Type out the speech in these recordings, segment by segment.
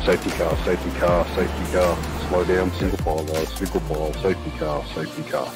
safety car, safety car, safety car. Slow down, single file guys, single file, safety car, safety car.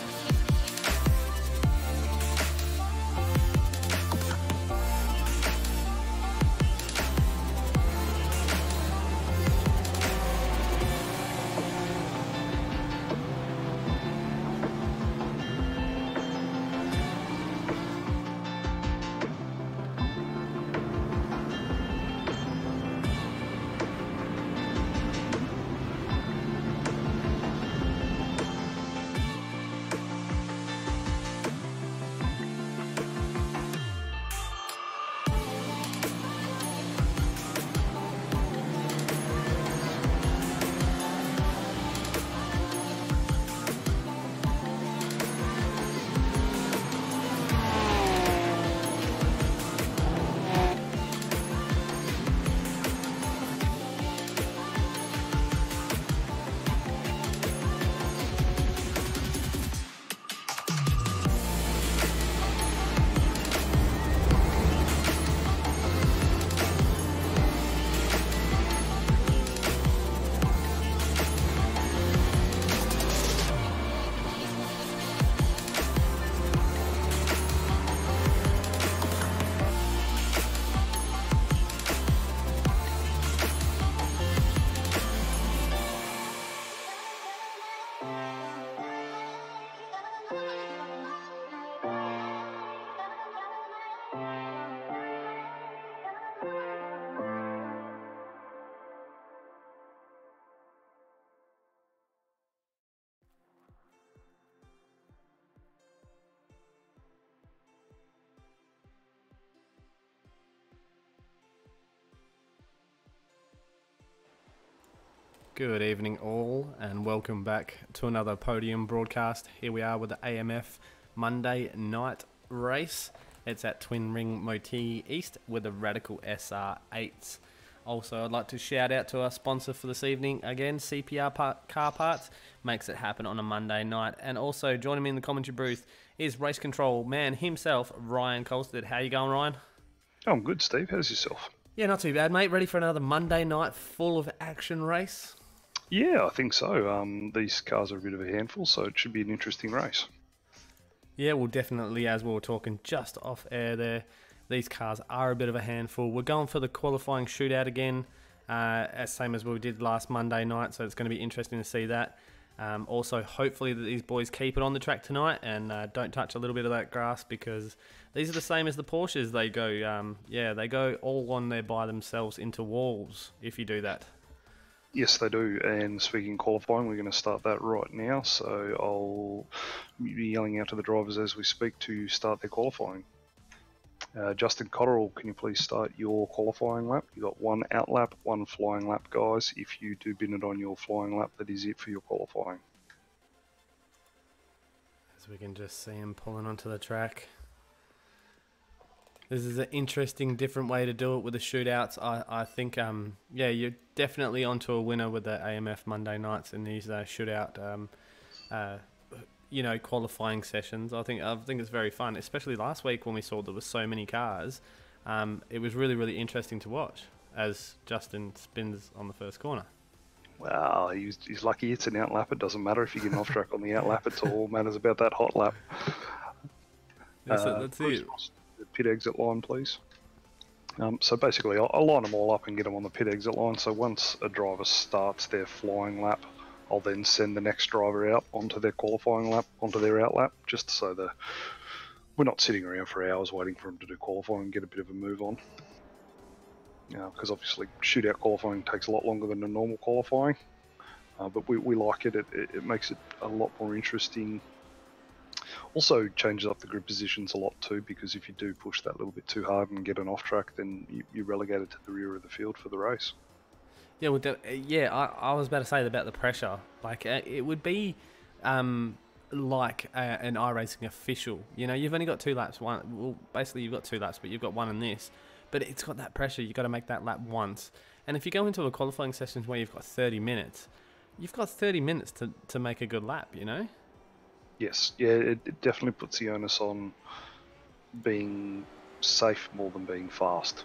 Good evening all, and welcome back to another podium broadcast. Here we are with the AMF Monday night race. It's at Twin Ring Motegi East with the Radical SR8s. Also, I'd like to shout out to our sponsor for this evening again, CPR Car Parts. Makes it happen on a Monday night. And also joining me in the commentary booth is race control man himself, Ryan Colstead. How you going, Ryan? Oh, I'm good, Steve. How's yourself? Yeah, not too bad, mate. Ready for another Monday night full of action race? Yeah, I think so. These cars are a bit of a handful, so it should be an interesting race. Yeah, well, definitely, as we were talking just off air there, these cars are a bit of a handful. We're going for the qualifying shootout again, same as we did last Monday night, so it's going to be interesting to see that. Also, hopefully that these boys keep it on the track tonight and don't touch a little bit of that grass, because these are the same as the Porsches. They go, they go all on there by themselves into walls if you do that. Yes, they do. And speaking of qualifying, we're going to start that right now. So I'll be yelling out to the drivers as we speak to start their qualifying. Justin Cotterill, can you please start your qualifying lap? You've got one out lap, one flying lap, guys. If you do bin it on your flying lap, that is it for your qualifying. As we can just see him pulling onto the track. This is an interesting, different way to do it with the shootouts. I think, you're definitely onto a winner with the AMF Monday nights in these shootout, qualifying sessions. I think it's very fun, especially last week when we saw there were so many cars. It was really, really interesting to watch as Justin spins on the first corner. Wow, he's lucky it's an out lap. It doesn't matter if you get an off track on the out lap. It's all matters about that hot lap. That's it. The pit exit line, please. So basically, I'll line them all up and get them on the pit exit line. So once a driver starts their flying lap, I'll then send the next driver out onto their qualifying lap, onto their out lap, just so we're not sitting around for hours waiting for them to do qualifying and get a bit of a move on. Because obviously shootout qualifying takes a lot longer than a normal qualifying, but we like it. It makes it a lot more interesting. Also changes up the grid positions a lot too, because if you do push that little bit too hard and get an off track, then you're relegated to the rear of the field for the race. Yeah, well, I was about to say about the pressure. Like, it would be like an iRacing official. You know, you've only got 2 laps. Basically you've got 2 laps, but you've got one in this. But it's got that pressure. You've got to make that lap once. And if you go into a qualifying session where you've got 30 minutes, you've got 30 minutes to make a good lap, you know? Yes, yeah, it definitely puts the onus on being safe more than being fast.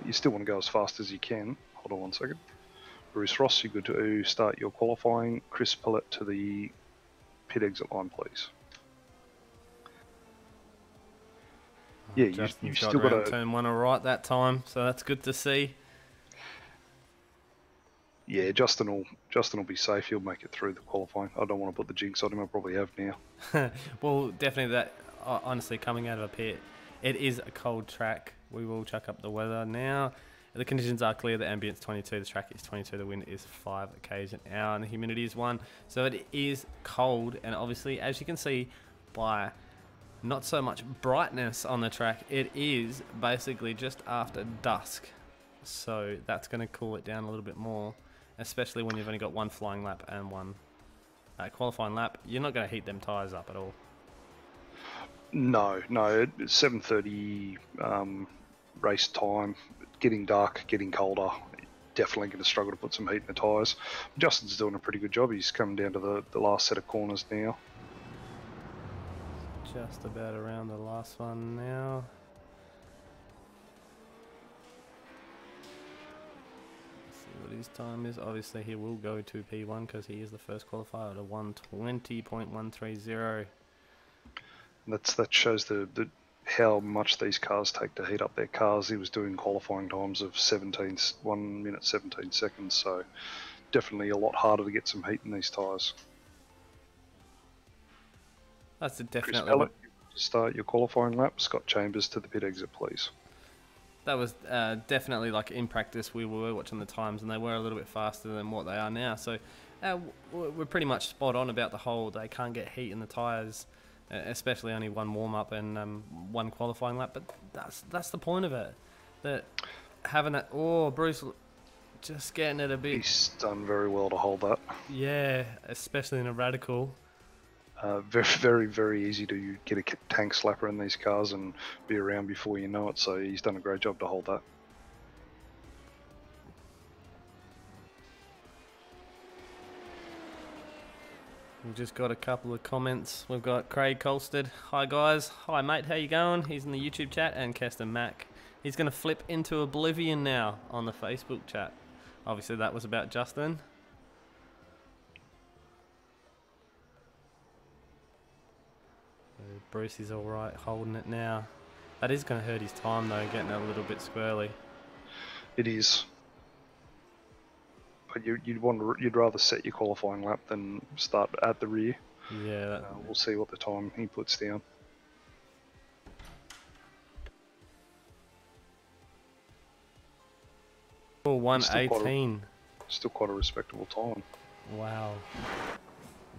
You still want to go as fast as you can. Hold on one second. Bruce Ross, you're good to start your qualifying. Chris Pillett to the pit exit line, please. Yeah, you've still got to turn 1 all right that time, so that's good to see. Yeah, Justin will be safe. He'll make it through the qualifying. I don't want to put the jinx on him. I probably have now. Well, definitely that. Honestly, coming out of a pit, it is a cold track. We will chuck up the weather now. The conditions are clear. The ambient's 22. The track is 22. The wind is 5 k's an hour, and the humidity is 1. So it is cold, and obviously, as you can see by not so much brightness on the track, it is basically just after dusk. So that's going to cool it down a little bit more, especially when you've only got 1 flying lap and 1 qualifying lap. You're not going to heat them tyres up at all. No, 7:30 race time. Getting dark, getting colder. Definitely going to struggle to put some heat in the tyres. Justin's doing a pretty good job. He's coming down to the last set of corners now. Just about around the last one now. Let's see what his time is. Obviously he will go to P1 because he is the first qualifier at a 1:20.130. That shows the how much these cars take to heat up their cars. He was doing qualifying times of 1 minute 17 seconds, so definitely a lot harder to get some heat in these tyres. That's definitely. Chris Pellett, start your qualifying lap. Scott Chambers to the pit exit, please. That was definitely, like, in practice we were watching the times and they were a little bit faster than what they are now. So we're pretty much spot on about the whole they can't get heat in the tyres. Especially only 1 warm-up and 1 qualifying lap, but that's the point of it. That having that, Bruce just getting it a bit. He's done very well to hold that. Yeah, especially in a radical. Very, very, very easy to get a tank slapper in these cars and be around before you know it. So he's done a great job to hold that. We've just got a couple of comments. We've got Craig Colstead. Hi guys. Hi mate, how you going? He's in the YouTube chat. And Keston Mack. He's going to flip into oblivion now on the Facebook chat. Obviously that was about Justin. Bruce is alright holding it now. That is going to hurt his time though, getting a little bit squirrely. It is. But you'd rather set your qualifying lap than start at the rear. Yeah. We'll see what the time he puts down. Oh, 1:18. Still quite a respectable time. Wow.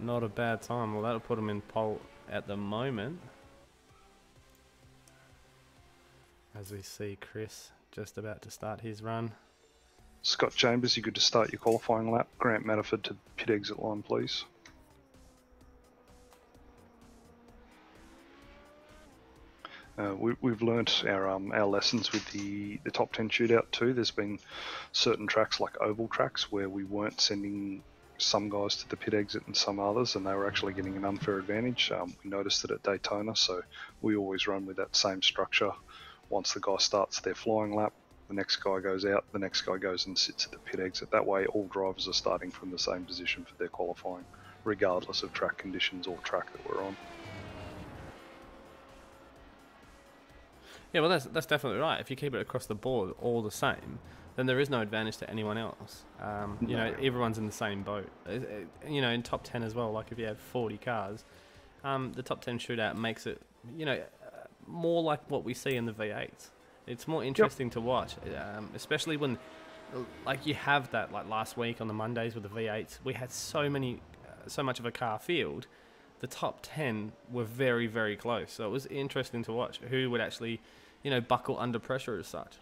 Not a bad time. Well, that'll put him in pole at the moment. As we see Chris just about to start his run. Scott Chambers, you're good to start your qualifying lap. Grant Matterford to pit exit line, please. We've learnt our lessons with the top 10 shootout too. There's been certain tracks like oval tracks where we weren't sending some guys to the pit exit and some others, and they were actually getting an unfair advantage. We noticed it at Daytona, so we always run with that same structure. Once the guy starts their flying lap, the next guy goes out, the next guy goes and sits at the pit exit. That way all drivers are starting from the same position for their qualifying, regardless of track conditions or track that we're on. Yeah, well that's definitely right. If you keep it across the board all the same, then there is no advantage to anyone else. You know, everyone's in the same boat. You know, in top 10 as well, like if you have 40 cars, the top 10 shootout makes it, you know, more like what we see in the V8s. It's more interesting to watch, especially when, like, you have that, like last week on the Mondays with the V8s, we had so much of a car field. The top 10 were very, very close. So it was interesting to watch who would actually, you know, buckle under pressure as such.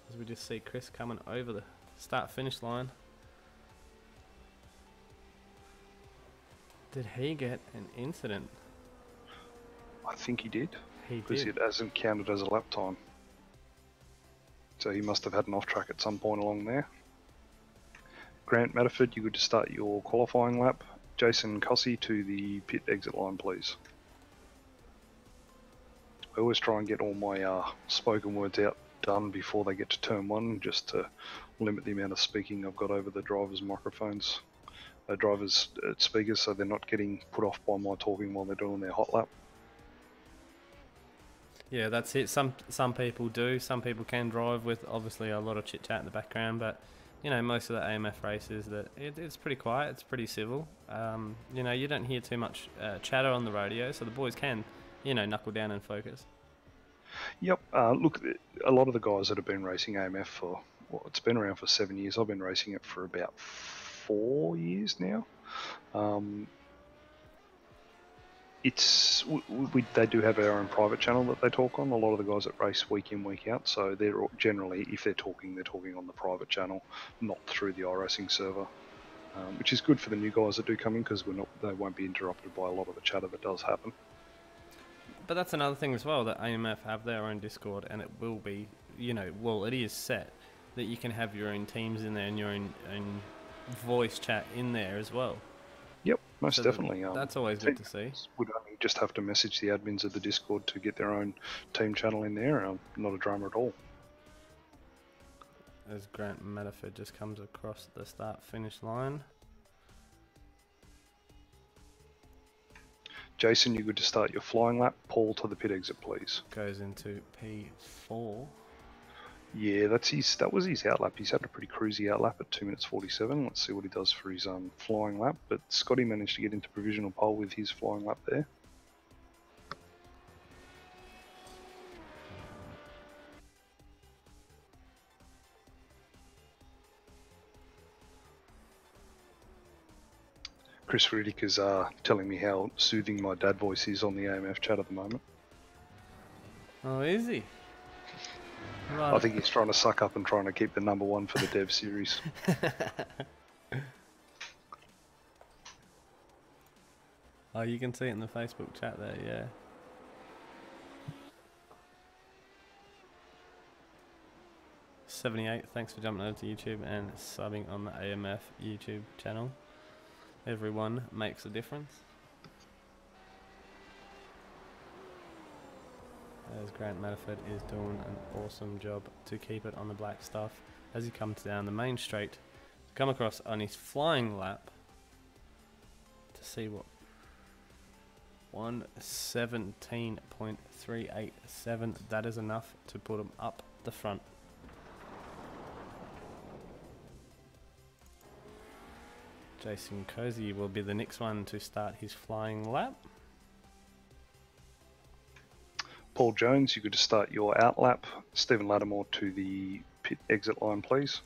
As we just see Chris coming over the start-finish line. Did he get an incident? I think he did. Because it hasn't counted as a lap time. So he must have had an off track at some point along there. Grant Matterford, you're good to start your qualifying lap. Jason Cossey to the pit exit line, please. I always try and get all my spoken words out done before they get to turn 1, just to limit the amount of speaking I've got over the drivers' microphones, drivers' speakers, so they're not getting put off by my talking while they're doing their hot lap. Yeah, that's it. Some people do. Some people can drive with obviously a lot of chit chat in the background, but you know, most of the AMF races it's pretty quiet. It's pretty civil. You know, you don't hear too much chatter on the radio, so the boys can, you know, knuckle down and focus. Yep. Look, a lot of the guys that have been racing AMF for, well, it's been around for 7 years. I've been racing it for about 4 years now. They do have our own private channel that they talk on. A lot of the guys that race week in, week out, so they're generally, if they're talking on the private channel, not through the iRacing server, which is good for the new guys that do come in because they won't be interrupted by a lot of the chatter that does happen. But that's another thing as well, that AMF have their own Discord, and it will be, you know, well, it is set that you can have your own teams in there and your own voice chat in there as well. Yep, most definitely. That's always good to see. Would only just have to message the admins of the Discord to get their own team channel in there. Not a drama at all. As Grant Matterford just comes across the start-finish line. Jason, you good to start your flying lap. Paul to the pit exit, please. Goes into P4. Yeah, that was his outlap. He's had a pretty cruisy outlap at 2 minutes 47. Let's see what he does for his flying lap. But Scotty managed to get into provisional pole with his flying lap there. Chris Riddick is telling me how soothing my dad voice is on the AMF chat at the moment. Oh, is he? Right. I think he's trying to suck up and trying to keep the #1 for the Dev series. Oh, you can see it in the Facebook chat there, yeah. '78, thanks for jumping over to YouTube and subbing on the AMF YouTube channel. Everyone makes a difference. As Grant Matterford is doing an awesome job to keep it on the black stuff as he comes down the main straight to come across on his flying lap to see what 1:17.387, that is enough to put him up the front. Jason Cozy will be the next one to start his flying lap. Paul Jones, you could start your out lap. Stephen Lattimore to the pit exit line, please.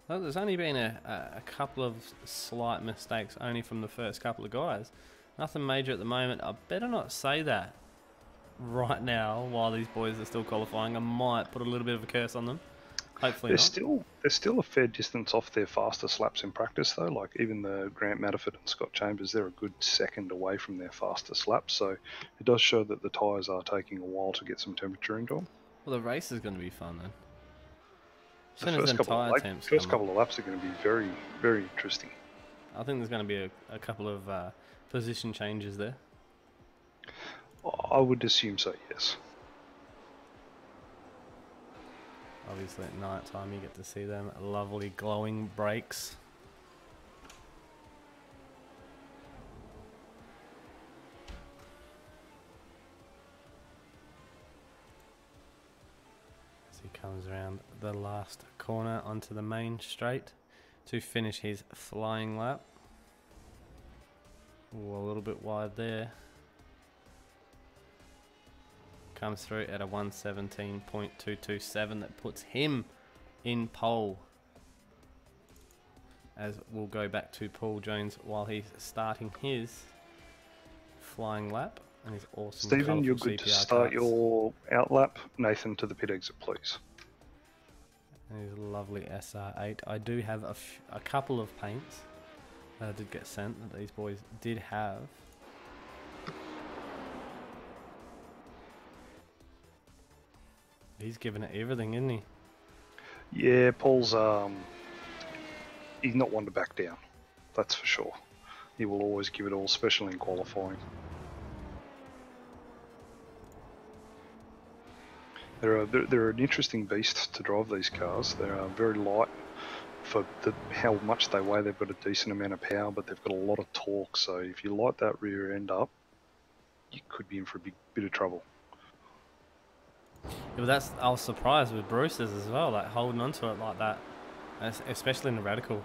Well, there's only been a couple of slight mistakes only from the first couple of guys. Nothing major at the moment. I better not say that right now while these boys are still qualifying. I might put a little bit of a curse on them. Hopefully not. They're still a fair distance off their fastest laps in practice, though. Like even the Grant Matterford and Scott Chambers, they're a good second away from their fastest laps. So it does show that the tyres are taking a while to get some temperature into them. Well, the race is going to be fun then. The first couple of laps are going to be very, very interesting. I think there's going to be a couple of position changes there. I would assume so, yes. Obviously at night time you get to see them lovely glowing brakes. As he comes around the last corner onto the main straight to finish his flying lap. Ooh, a little bit wide there. Comes through at a 1:17.227 that puts him in pole. As we'll go back to Paul Jones while he's starting his flying lap and his awesome. Stephen, you're good to start your out lap. Nathan to the pit exit, please. And his lovely SR8. I do have a couple of paints that did get sent that these boys did have. He's giving it everything, isn't he? Yeah, Paul's he's not one to back down. That's for sure. He will always give it all, especially in qualifying. They're an interesting beast to drive, these cars. They are very light for how much they weigh. They've got a decent amount of power, but they've got a lot of torque. So if you light that rear end up, you could be in for a big bit of trouble. Yeah, but I was surprised with Bruce's as well, like holding onto it like that, especially in the radical.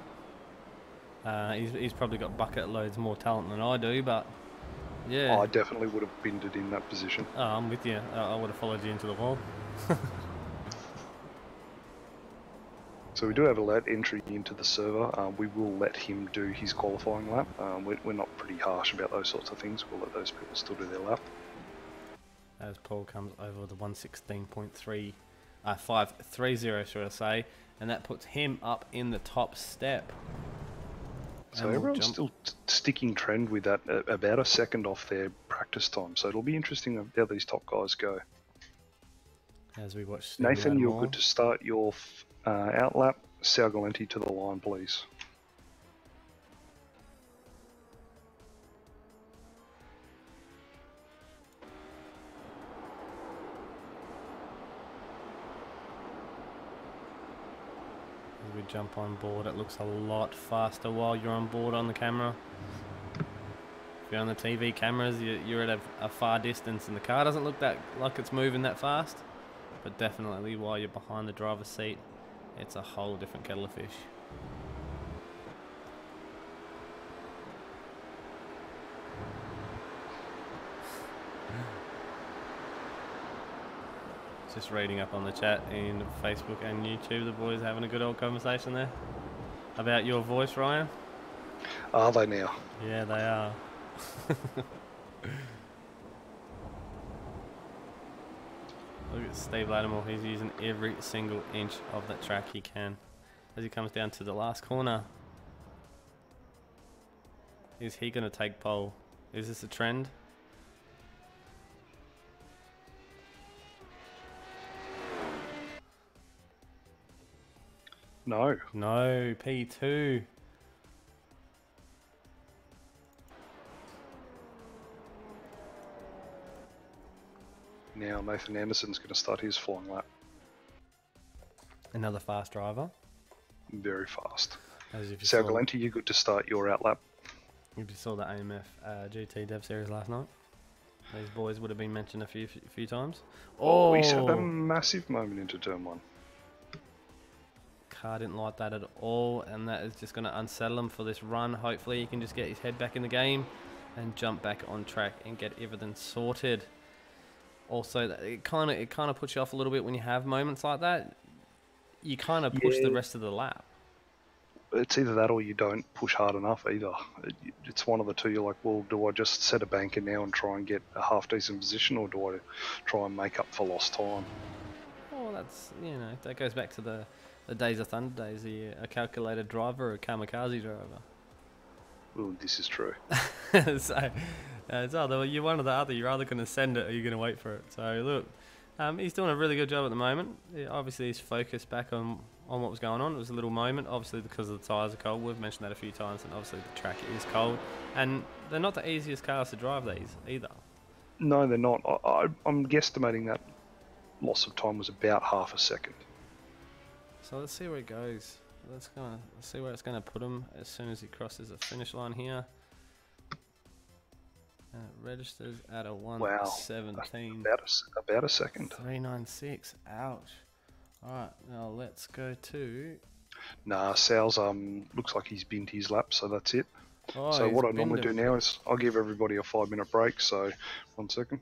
He's probably got bucket loads more talent than I do, but yeah. I definitely would have binned it in that position. Oh, I'm with you. I would have followed you into the wall. So we do have a late entry into the server. We will let him do his qualifying lap. We're not pretty harsh about those sorts of things. We'll let those people still do their lap. As Paul comes over the 116.3, 530, should I say, and that puts him up in the top step. So everyone's still sticking trend with that, about a second off their practice time. So it'll be interesting how these top guys go. As we watch Nathan, you're good to start your out lap. Sal Galenti to the line, please. As we jump on board, it looks a lot faster while you're on board on the camera. If you're on the TV cameras, you're at a far distance, and the car doesn't look that like it's moving that fast. But definitely while you're behind the driver's seat, it's a whole different kettle of fish. Just reading up on the chat in Facebook and YouTube, the boys having a good old conversation there about your voice, Ryan. Are they now? Yeah, they are. Look at Steve Lattimore, he's using every single inch of that track he can. As he comes down to the last corner, is he going to take pole? Is this a trend? No. No, P2. Now Nathan Anderson's going to start his flying lap. Another fast driver. Very fast. As if you Sal saw, Galenti, you good to start your out lap. if you saw the AMF GT Dev Series last night, these boys would have been mentioned a few times. Oh, he's had a massive moment into turn one. Car didn't like that at all, and that is just going to unsettle him for this run. Hopefully he can just get his head back in the game and jump back on track and get everything sorted. Also, it kind of puts you off a little bit when you have moments like that. You kind of push the rest of the lap. It's either that or you don't push hard enough either. It's one of the two. You're like, well, do I just set a banker now and try and get a half decent position, or do I try and make up for lost time? Well, that's, that goes back to the days of Thunder days. Are you a calculated driver or a kamikaze driver? Well, this is true. So it's either you're one or the other. You're either going to send it or you're going to wait for it. So look, he's doing a really good job at the moment. Obviously, he's focused back on what was going on. It was a little moment, obviously, because the tyres are cold. We've mentioned that a few times, and obviously the track is cold. And they're not the easiest cars to drive, these, either. No, they're not. I'm guesstimating that loss of time was about half a second. So let's see where it goes. Let's see where it's going to put him as soon as he crosses the finish line here. And it registers at a 1:17. Wow. About a second. 396. Ouch. Alright, now let's go to... Nah, Sal's looks like he's binned his lap, so that's it. Oh, so what I normally do now is I'll give everybody a 5-minute break, so 1 second.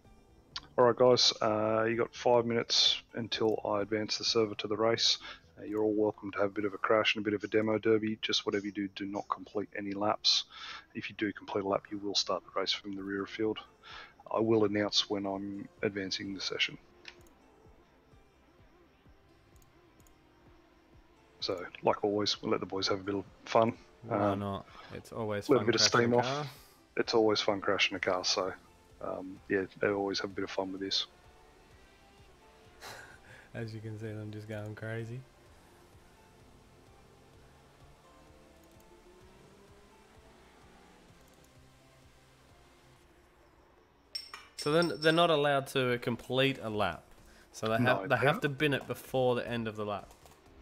Alright guys, you got 5 minutes until I advance the server to the race. You're all welcome to have a bit of a crash and a bit of a demo derby. Just whatever you do, do not complete any laps. If you do complete a lap, you will start the race from the rear field. I will announce when I'm advancing the session. So, like always, we'll let the boys have a bit of fun. Why not? It's always let fun. a bit of steam off. It's always fun crashing a car, so yeah, they always have a bit of fun with this. As you can see, I'm just going crazy. So then they're not allowed to complete a lap. So they No, have to bin it before the end of the lap.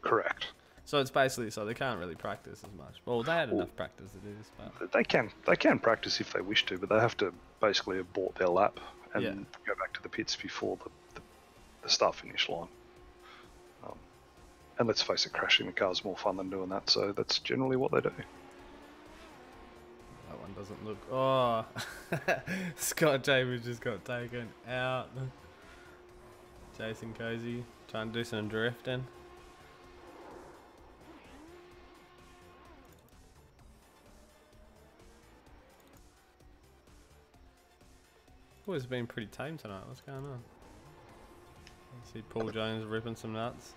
correct. So it's basically so they can't really practice as much. Well, they had Well, enough practice to do this, but They can practice if they wish to, but they have to basically abort their lap and yeah. go back to the pits before the start finish line. And let's face it, crashing the car is more fun than doing that, so that's generally what they do. That one doesn't look. Oh, Scott Chambers just got taken out. Jason Cozy trying to do some drifting. Oh, it's been pretty tame tonight. What's going on? I see Paul Jones ripping some nuts.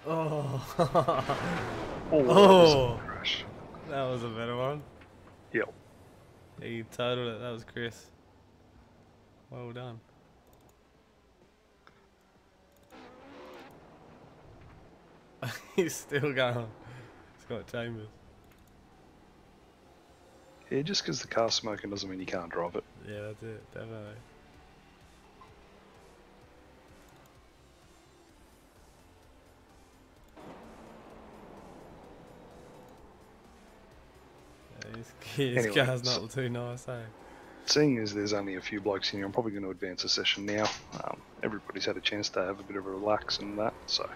Oh, Oh, crash. That was a better one. Yep. He totaled it. That was Chris. Well done. He's still going. Scott Chambers. Yeah, just because the car's smoking doesn't mean you can't drive it. Yeah, that's it. Definitely. His Anyway, car's not too nice, eh? Seeing as there's only a few blokes in here, I'm probably going to advance the session now. Everybody's had a chance to have a bit of a relax and that, so.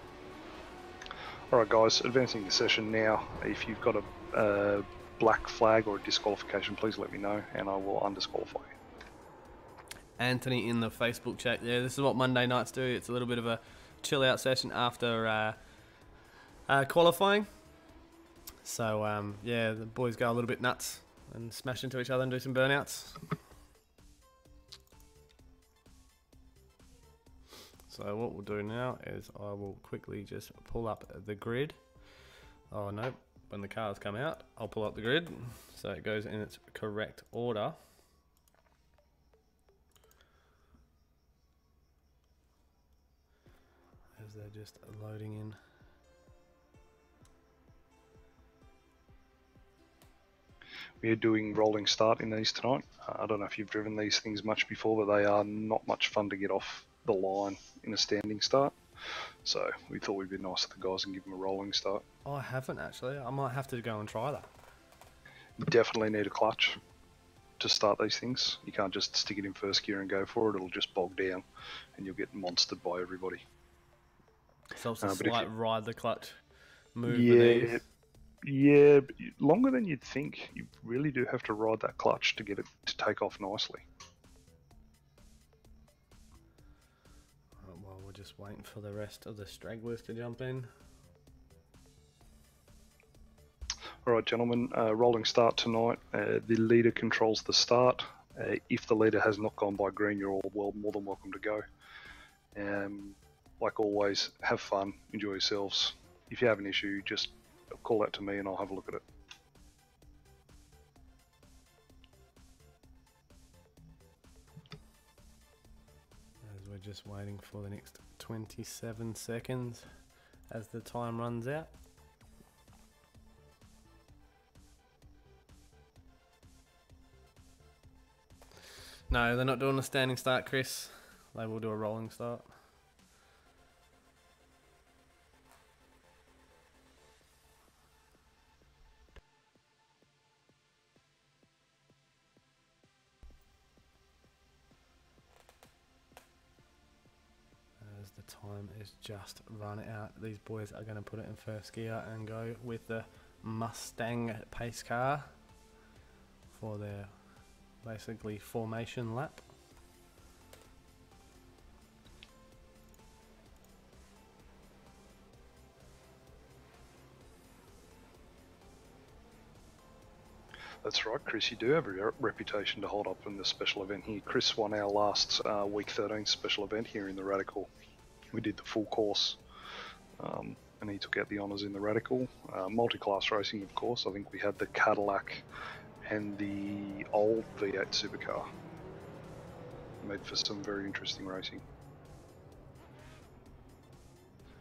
Alright guys, advancing the session now. If you've got a black flag or a disqualification, please let me know and I will undisqualify you. Anthony in the Facebook chat there. This is what Monday nights do. It's a little bit of a chill out session after qualifying. So yeah, the boys go a little bit nuts and smash into each other and do some burnouts. So what we'll do now is I will quickly just pull up the grid. Oh no, when the cars come out, I'll pull up the grid so it goes in its correct order. As they're just loading in. We are doing rolling start in these tonight. I don't know if you've driven these things much before, but they are not much fun to get off the line in a standing start. So we thought we'd be nice to the guys and give them a rolling start. Oh, I haven't actually. I might have to go and try that. You definitely need a clutch to start these things. You can't just stick it in first gear and go for it. It'll just bog down and you'll get monstered by everybody. So it's a slight ride the clutch move. Yeah, yeah, but longer than you'd think. You really do have to ride that clutch to get it to take off nicely. Well, we're just waiting for the rest of the stragglers to jump in. Alright gentlemen, rolling start tonight. The leader controls the start. If the leader has not gone by green, you're all more than welcome to go. Like always, have fun, enjoy yourselves. If you have an issue, just call out to me and I'll have a look at it. As we're just waiting for the next 27 seconds as the time runs out. No, they're not doing a standing start, Chris. They will do a rolling start. As the time is just run out, these boys are going to put it in first gear and go with the Mustang pace car for their basically formation lap. That's right, Chris, you do have a reputation to hold up in the special event here. Chris won our last week 13 special event here in the Radical. We did the full course and he took out the honours in the Radical. Multi-class racing, of course. I think we had the Cadillac and the old V8 supercar. Made for some very interesting racing.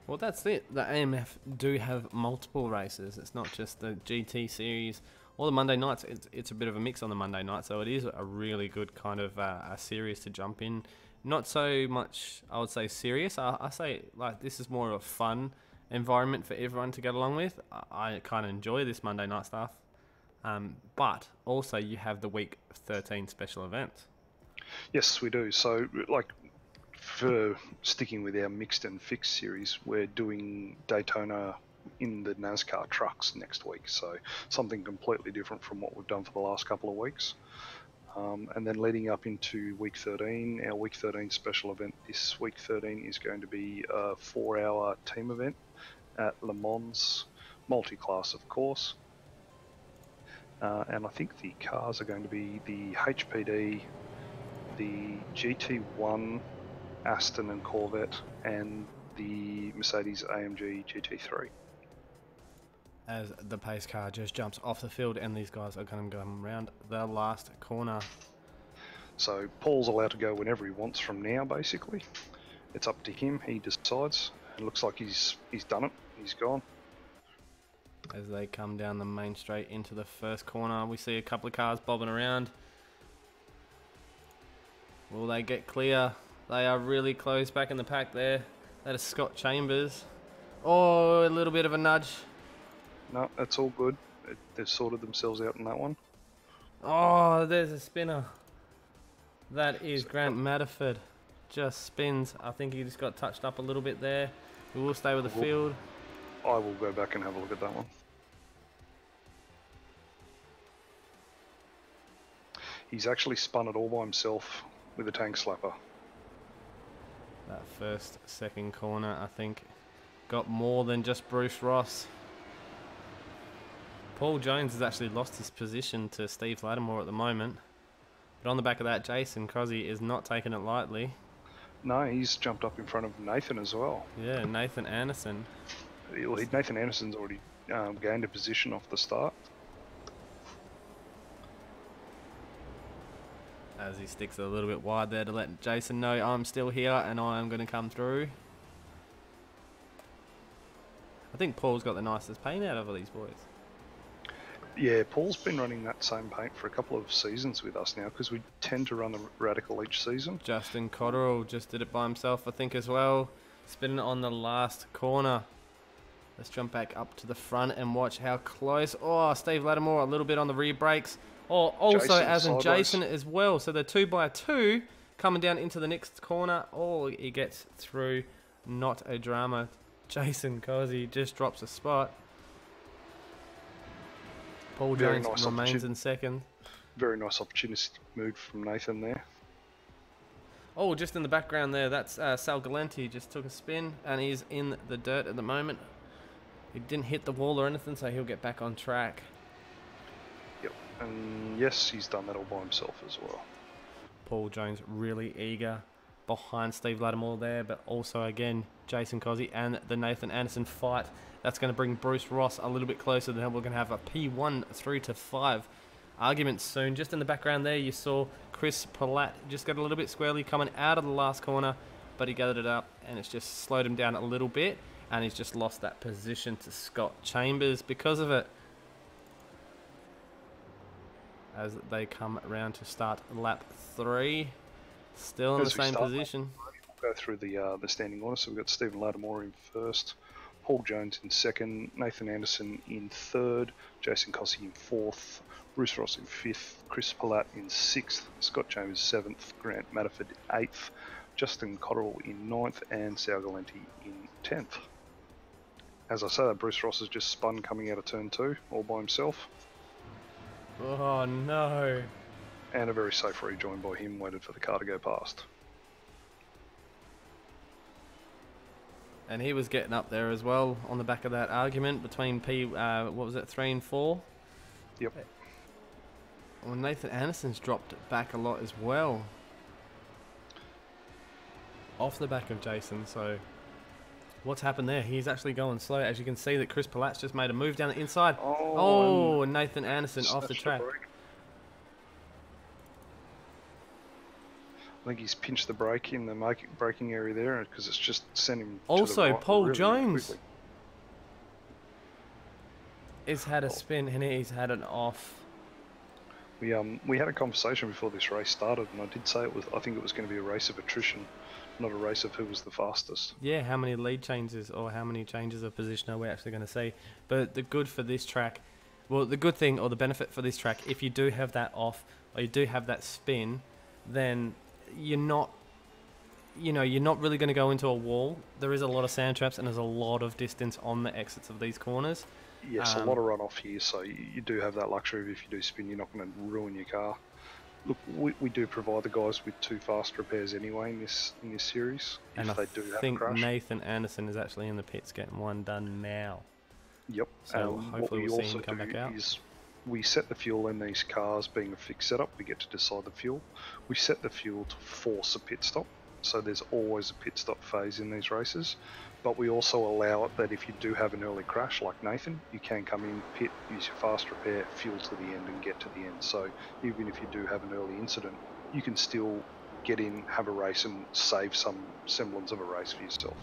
Well, that's it. The AMF do have multiple races. It's not just the GT series all the Monday nights, it's a bit of a mix on the Monday night, so it is a really good kind of a series to jump in. Not so much, I would say, serious. I say, like, this is more of a fun environment for everyone to get along with. I kind of enjoy this Monday night stuff. But also you have the week 13 special events. Yes, we do. So, like, for sticking with our mixed and fixed series, we're doing Daytona in the NASCAR trucks next week. So something completely different from what we've done for the last couple of weeks. And then leading up into week 13, our week 13 special event this week 13 is going to be a 4-hour team event at Le Mans, multi-class of course. And I think the cars are going to be the HPD, the GT1, Aston and Corvette, and the Mercedes AMG GT3. As the pace car just jumps off the field, and these guys are going to go around the last corner. So Paul's allowed to go whenever he wants from now, basically. It's up to him, he decides. It looks like he's done it, he's gone. As they come down the main straight into the first corner, we see a couple of cars bobbing around. Will they get clear? They are really close back in the pack there. That is Scott Chambers. Oh, a little bit of a nudge. No, that's all good. They've sorted themselves out in that one. Oh, there's a spinner. That is Grant Matterford. Just spins. I think he just got touched up a little bit there. We will stay with the field. I will go back and have a look at that one. He's actually spun it all by himself with a tank slapper. That first, second corner, I think, got more than just Bruce Ross. Paul Jones has actually lost his position to Steve Lattimore at the moment. But on the back of that, Jason Crosby is not taking it lightly. No, he's jumped up in front of Nathan as well. Yeah, Nathan Anderson. Nathan Anderson's already gained a position off the start. As he sticks it a little bit wide there to let Jason know I'm still here and I am going to come through. I think Paul's got the nicest paint out of all these boys. Yeah, Paul's been running that same paint for a couple of seasons with us now because we tend to run the Radical each season. Justin Cotterill just did it by himself, I think, as well. Spinning on the last corner. Let's jump back up to the front and watch how close. Oh, Steve Lattimore a little bit on the rear brakes. Oh, also Jason as in sideways. Jason as well. So they're 2x2 coming down into the next corner. Oh, he gets through. Not a drama. Jason Cosy just drops a spot. Paul Very Jones nice remains in second. Very nice opportunistic move from Nathan there. Oh, just in the background there, that's Sal Galenti. Just took a spin and he's in the dirt at the moment. He didn't hit the wall or anything, so he'll get back on track. Yep, and yes, he's done that all by himself as well. Paul Jones really eager behind Steve Lattimore there, but also again Jason Cosy and the Nathan Anderson fight. That's going to bring Bruce Ross a little bit closer. Then we're going to have a P1 through to 5 argument soon. Just in the background there, you saw Chris Palat just got a little bit squarely coming out of the last corner, but he gathered it up and it's just slowed him down a little bit, and he's just lost that position to Scott Chambers because of it. As they come around to start lap 3, still in the same position. We'll go through the standing order. So we've got Stephen Lattimore in first, Paul Jones in second, Nathan Anderson in third, Jason Cossey in fourth, Bruce Ross in fifth, Chris Palat in sixth, Scott Chambers seventh, Grant Matterford eighth, Justin Cotterill in ninth, and Sal Galenti in 10th. As I say, Bruce Ross has just spun coming out of turn 2 all by himself. Oh no. And a very safe rejoin by him, waited for the car to go past. And he was getting up there as well on the back of that argument between 3 and 4? Yep. Well, Nathan Anderson's dropped back a lot as well. Off the back of Jason, so what's happened there? He's actually going slow. As you can see that Chris Palat's just made a move down the inside. Oh, Nathan Anderson off the track. I think he's pinched the brake in the braking area there because it's just sent him also, to the right Paul really Jones. quickly. He's had a spin and he's had an off. We had a conversation before this race started, and I did say I think it was going to be a race of attrition, not a race of who was the fastest. Yeah, how many lead changes or how many changes of position are we actually going to see? But the good for this track, well, the good thing or the benefit for this track, if you do have that off or you do have that spin, then you're not really going to go into a wall. There is a lot of sand traps and there's a lot of distance on the exits of these corners. Yes, a lot of runoff here, so you do have that luxury of if you do spin, you're not going to ruin your car. Look, we do provide the guys with 2 fast repairs anyway in this series. And if I they do have a think crash. Nathan Anderson is actually in the pits getting one done now. Yep. So hopefully we'll see him come back out. We set the fuel in these cars being a fixed setup. We get to decide the fuel. We set the fuel to force a pit stop. So there's always a pit stop phase in these races. But we also allow it that if you do have an early crash, like Nathan, you can come in, pit, use your fast repair, fuel to the end and get to the end. So even if you do have an early incident, you can still get in, have a race and save some semblance of a race for yourself.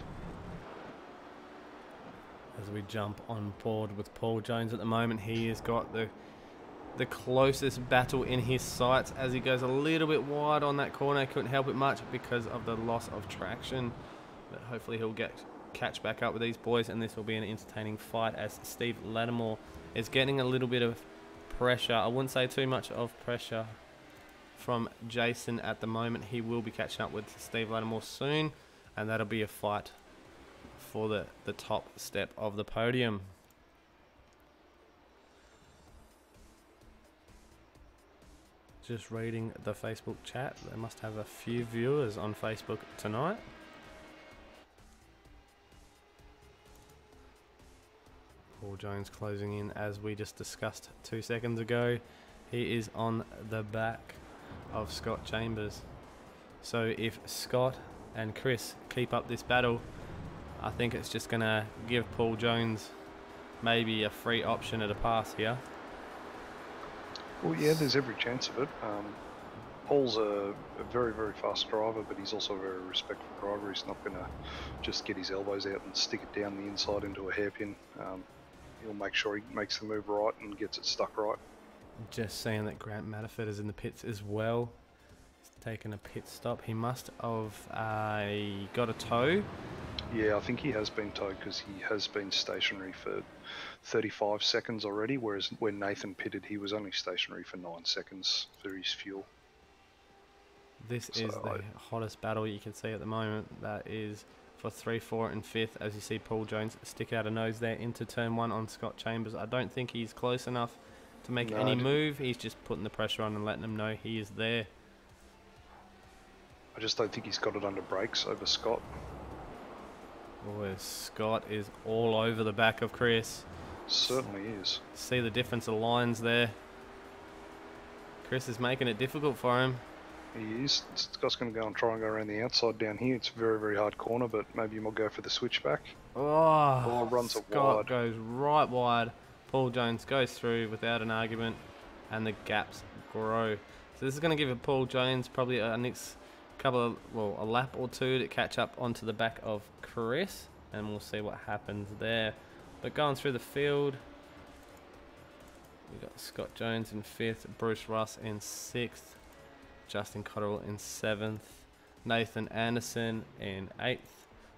As we jump on board with Paul Jones at the moment, he has got the closest battle in his sights as he goes a little bit wide on that corner. Couldn't help it much because of the loss of traction, but hopefully he'll catch back up with these boys, and this will be an entertaining fight as Steve Lattimore is getting a little bit of pressure. I wouldn't say too much of pressure from Jason at the moment. He will be catching up with Steve Lattimore soon, and that'll be a fight for the top step of the podium. Just reading the Facebook chat. They must have a few viewers on Facebook tonight. Paul Jones closing in as we just discussed 2 seconds ago. He is on the back of Scott Chambers. So if Scott and Chris keep up this battle, I think it's just going to give Paul Jones maybe a free option at a pass here. Well, yeah, there's every chance of it. Paul's a very, very fast driver, but he's also a very respectful driver. He's not going to just get his elbows out and stick it down the inside into a hairpin. He'll make sure he makes the move right and gets it stuck right. Just seeing that Grant Matterford is in the pits as well. He's taken a pit stop. He must have got a tow. Yeah, I think he has been towed because he has been stationary for 35 seconds already, whereas when Nathan pitted, he was only stationary for 9 seconds for his fuel. This is the hottest battle you can see at the moment. That is for 3, 4 and 5th, as you see Paul Jones stick out a nose there into turn 1 on Scott Chambers. I don't think he's close enough to make any move. He's just putting the pressure on and letting them know he is there. I just don't think he's got it under brakes over Scott. Boy, Scott is all over the back of Chris. Certainly is. See the difference of lines there. Chris is making it difficult for him. He is. Scott's going to go and try and go around the outside down here. It's a very, very hard corner, but maybe he'll go for the switchback. Oh, runs it Scott wide. Goes right wide. Paul Jones goes through without an argument, and the gaps grow. So this is going to give Paul Jones probably a next couple of, a lap or two to catch up onto the back of Chris, and we'll see what happens there. But going through the field, we've got Scott Jones in 5th, Bruce Russ in 6th, Justin Cotterill in 7th, Nathan Anderson in 8th,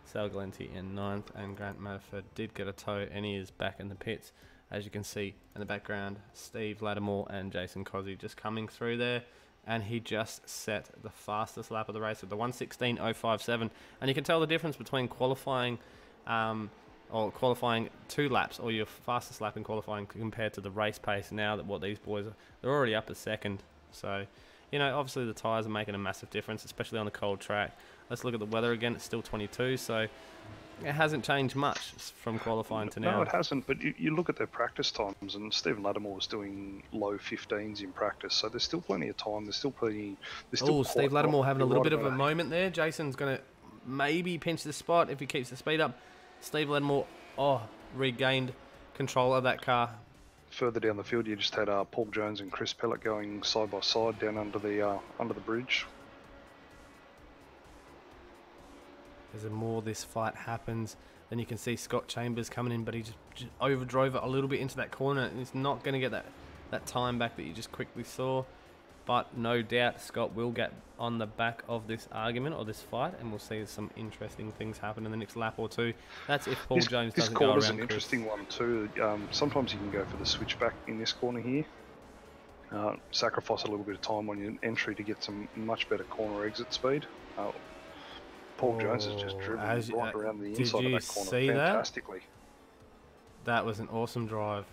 Sal Galenti in 9th, and Grant Matterford did get a tow, and he is back in the pits. As you can see in the background, Steve Lattimore and Jason Cozzi just coming through there, and he just set the fastest lap of the race with the 1:16.057, and you can tell the difference between qualifying or qualifying 2 laps or your fastest lap in qualifying compared to the race pace now that what these boys are. They're already up a second, so you know, obviously the tyres are making a massive difference, especially on the cold track. Let's look at the weather again. It's still 22, so it hasn't changed much from qualifying to now. No, it hasn't, but you look at their practice times, and Stephen Lattimore was doing low 15s in practice, so there's still plenty of time. There's still plenty. Oh, Steve Lattimore having a little bit of a moment there. Jason's going to maybe pinch the spot if he keeps the speed up. Steve Lattimore, regained control of that car. Further down the field, you just had Paul Jones and Chris Pellet going side by side down under the bridge. As the more this fight happens, then you can see Scott Chambers coming in, but he just overdrove it a little bit into that corner, and he's not going to get that time back that you just quickly saw. But no doubt Scott will get on the back of this argument or this fight, and we'll see some interesting things happen in the next lap or two. That's if Paul Jones doesn't go around. This corner's an interesting one too. Sometimes you can go for the switchback in this corner here. Sacrifice a little bit of time on your entry to get some much better corner exit speed. Paul Jones has just driven right around the inside of that corner fantastically. That was an awesome drive.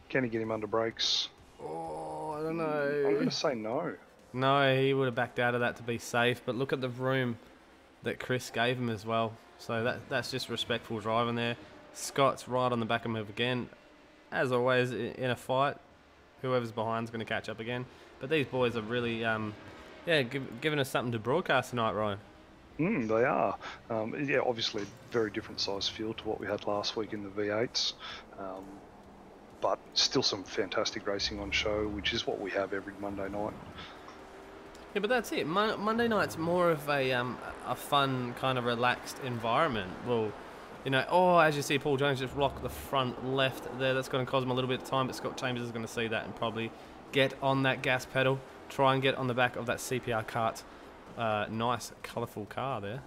Can he get him under brakes? Oh, I don't know. I'm going to say no. No, he would have backed out of that to be safe, but look at the room that Chris gave him as well. So that's just respectful driving there. Scott's right on the back of him again. As always, in a fight, whoever's behind is going to catch up again. But these boys are really, giving us something to broadcast tonight, Ryan. They are. Yeah, obviously very different size field to what we had last week in the V8s. But still some fantastic racing on show, which is what we have every Monday night. Yeah, but that's it. Monday night's more of a fun, kind of relaxed environment. Well, as you see, Paul Jones just rock the front left there. That's going to cause him a little bit of time, but Scott Chambers is going to see that and probably get on that gas pedal, try and get on the back of that CPR kart. Nice, colourful car there.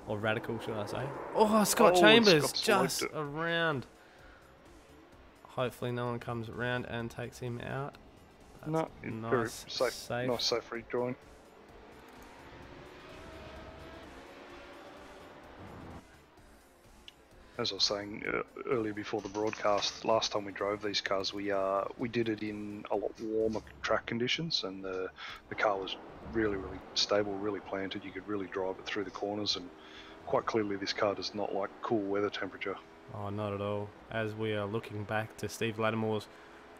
Or radical, should I say. Oh, Scott Chambers just around. Hopefully no one comes around and takes him out. That's very safe. Nice safe redrawing. As I was saying earlier before the broadcast, last time we drove these cars, we did it in a lot warmer track conditions, and the car was really, really stable, really planted. You could really drive it through the corners, and quite clearly this car does not like cool weather temperature. Oh, not at all. As we are looking back to Steve Lattimore's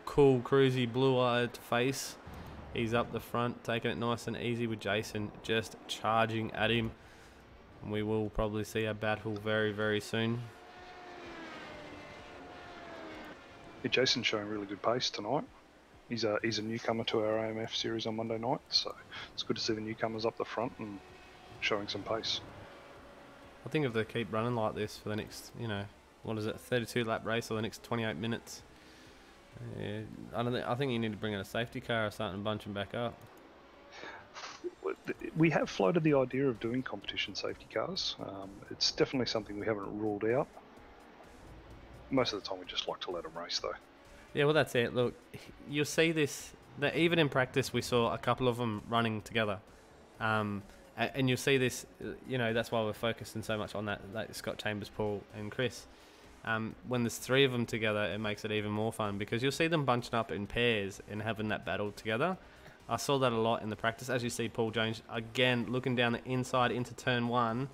cool, cruisy, blue-eyed face, he's up the front, taking it nice and easy with Jason just charging at him. And we will probably see a battle very, very soon. Yeah, Jason's showing really good pace tonight. He's a newcomer to our AMF series on Monday night, so it's good to see the newcomers up the front and showing some pace. I think if they keep running like this for the next, 32 lap race or the next 28 minutes, I think you need to bring in a safety car or something and bunch them back up. We have floated the idea of doing competition safety cars. It's definitely something we haven't ruled out. Most of the time we just like to let them race though. Yeah, well that's it. Look, you'll see this, that even in practice we saw a couple of them running together. And you'll see this, that's why we're focusing so much on that Scott Chambers, Paul and Chris. When there's three of them together, it makes it even more fun because you'll see them bunching up in pairs and having that battle together. I saw that a lot in the practice. As you see, Paul Jones, again, looking down the inside into turn one.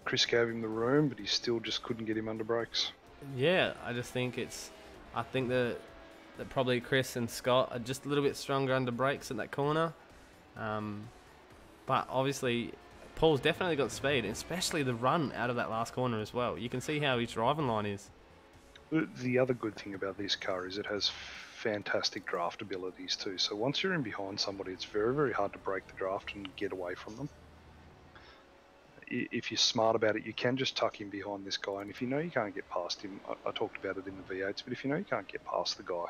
Chris gave him the room, but he still just couldn't get him under brakes. Yeah, I think that probably Chris and Scott are just a little bit stronger under brakes at that corner. But obviously, Paul's definitely got speed, especially the run out of that last corner as well. You can see how his driving line is. The other good thing about this car is it has fantastic draft abilities too. So once you're in behind somebody, it's very, very hard to break the draft and get away from them. If you're smart about it, you can just tuck in behind this guy, and if you know you can't get past him, I talked about it in the V8s, but if you know you can't get past the guy,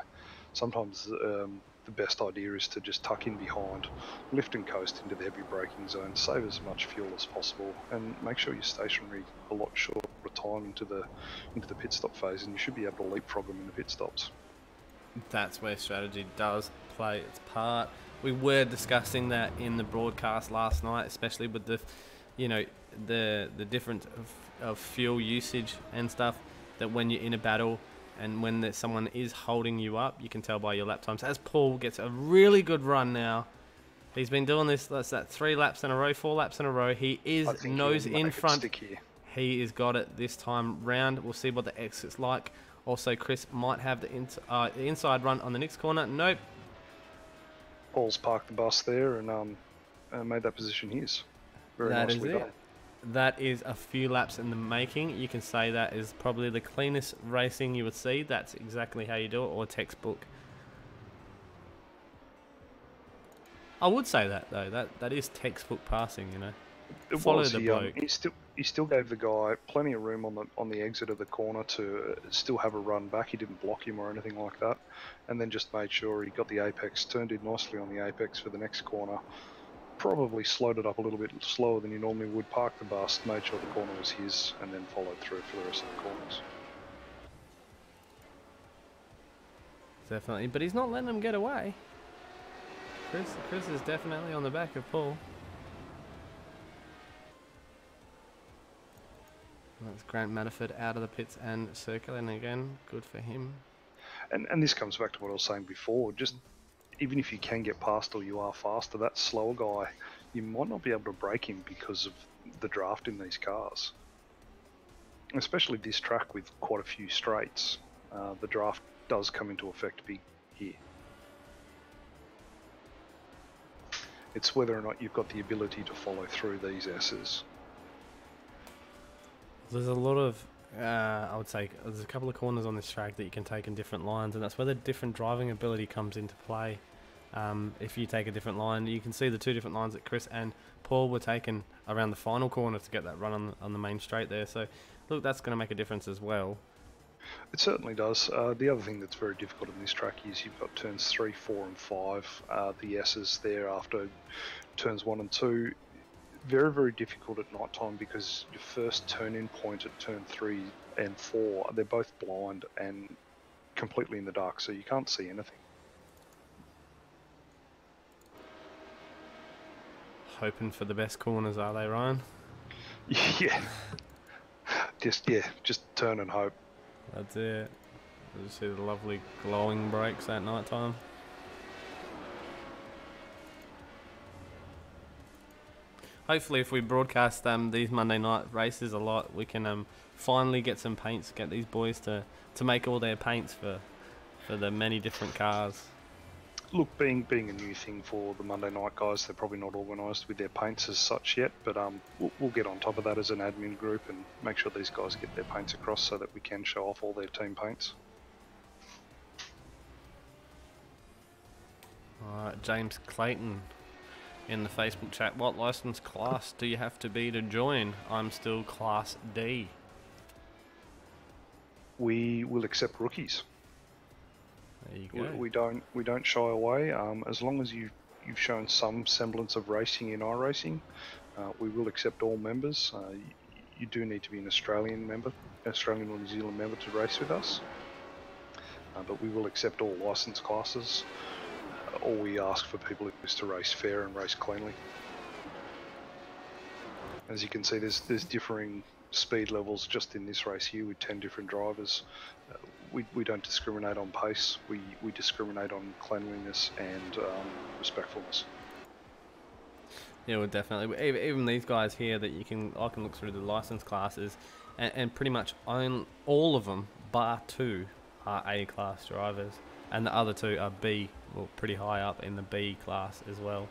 sometimes the best idea is to just tuck in behind, lift and coast into the heavy braking zone, save as much fuel as possible, and make sure you're stationary a lot shorter time into the pit stop phase, and you should be able to leapfrog them in the pit stops. That's where strategy does play its part. We were discussing that in the broadcast last night, especially with the difference of fuel usage and stuff, that when you're in a battle and when someone is holding you up, you can tell by your lap times. As Paul gets a really good run now, he's been doing this, 3 laps in a row, 4 laps in a row. He is nose in front. He has got it this time round. We'll see what the exit's like. Also, Chris might have the inside run on the next corner. Nope. Paul's parked the bus there and made that position his. Very nicely done. That is a few laps in the making. You can say that is probably the cleanest racing you would see. That's exactly how you do it, or textbook. I would say that though. That is textbook passing, It follow was. the bloke. He still gave the guy plenty of room on the exit of the corner to still have a run back. He didn't block him or anything like that, and then just made sure he got the apex, turned in nicely on the apex for the next corner. Probably slowed it up a little bit slower than he normally would. Parked the bust, made sure the corner was his, and then followed through for the rest of the corners. Definitely, but he's not letting him get away. Chris is definitely on the back of Paul. That's Grant Manafort out of the pits and circling again. Good for him. And this comes back to what I was saying before. Just even if you can get past or you are faster, that slower guy, you might not be able to break him because of the draft in these cars. Especially this track with quite a few straights, the draft does come into effect big here. It's whether or not you've got the ability to follow through these S's. There's a lot of, I would say, there's a couple of corners on this track that you can take in different lines, and that's where the different driving ability comes into play. If you take a different line, you can see the two different lines that Chris and Paul were taking around the final corner to get that run on the main straight there. So, look, that's going to make a difference as well. It certainly does. The other thing that's very difficult in this track is you've got turns 3, 4 and 5, the S's there after turns 1 and 2. Very, very difficult at night time because your first turn-in point at turn 3 and 4, they're both blind and completely in the dark, so you can't see anything. Hoping for the best corners, are they, Ryan? Yeah. Just turn and hope. That's it. You see the lovely glowing brakes at night time. Hopefully, if we broadcast these Monday night races a lot, we can finally get some paints, get these boys to make all their paints for the many different cars. Look, being a new thing for the Monday night guys, they're probably not organised with their paints as such yet, but we'll get on top of that as an admin group and make sure these guys get their paints across so that we can show off all their team paints. Alright, James Clayton in the Facebook chat. What license class do you have to be to join? I'm still Class D. We will accept rookies. There you go. We don't shy away. As long as you've shown some semblance of racing in iRacing, we will accept all members. You do need to be an Australian or New Zealand member to race with us. But we will accept all license classes. All we ask for people is to race fair and race cleanly. As you can see, there's differing speed levels just in this race here with 10 different drivers. We don't discriminate on pace. We discriminate on cleanliness and respectfulness. Yeah, well, definitely. Even these guys here that I can look through the license classes, and pretty much all of them, bar 2, are A class drivers, and the other 2 are B, well, pretty high up in the B class as well.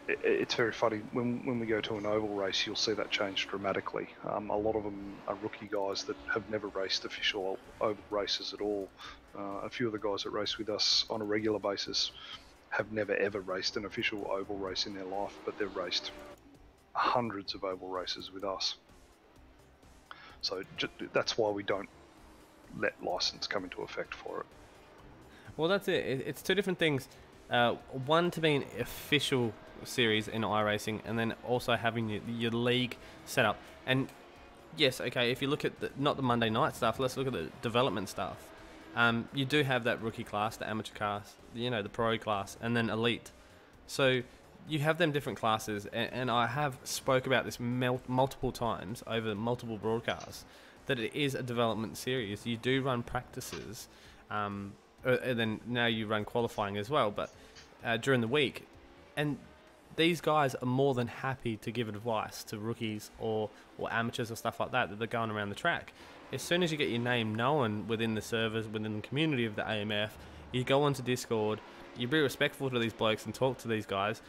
It's very funny, when we go to an oval race, you'll see that change dramatically. A lot of them are rookie guys that have never raced official oval races at all. A few of the guys that race with us on a regular basis have never ever raced an official oval race in their life, but they've raced hundreds of oval races with us. So that's why we don't let license come into effect for it. Well, that's it. It's two different things. One, to be an official series in iRacing, and then also having your league set up. And yes, okay, if you look at not the Monday night stuff, let's look at the development stuff. You do have that rookie class, the amateur class, the pro class, and then elite. So you have them different classes, and I have spoke about this multiple times over multiple broadcasts, that it is a development series. You do run practices, and then now you run qualifying as well, but during the week. And these guys are more than happy to give advice to rookies or amateurs or stuff like that they're going around the track. As soon as you get your name known within the servers, within the community of the AMF, you go onto Discord, you be respectful to these blokes and talk to these guys.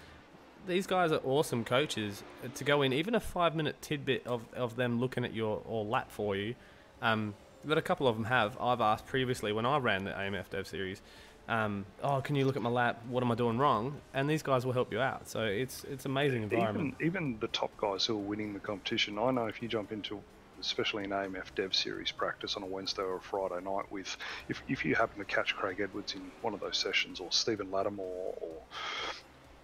These guys are awesome coaches to go in, even a 5-minute tidbit of them looking at your lap for you. That a couple of them have. I've asked previously when I ran the AMF Dev Series, oh, can you look at my lap? What am I doing wrong? And these guys will help you out. So it's amazing environment. Even the top guys who are winning the competition, I know if you jump into, especially an AMF Dev Series practice on a Wednesday or a Friday night with, if you happen to catch Craig Edwards in one of those sessions, or Stephen Lattimore, or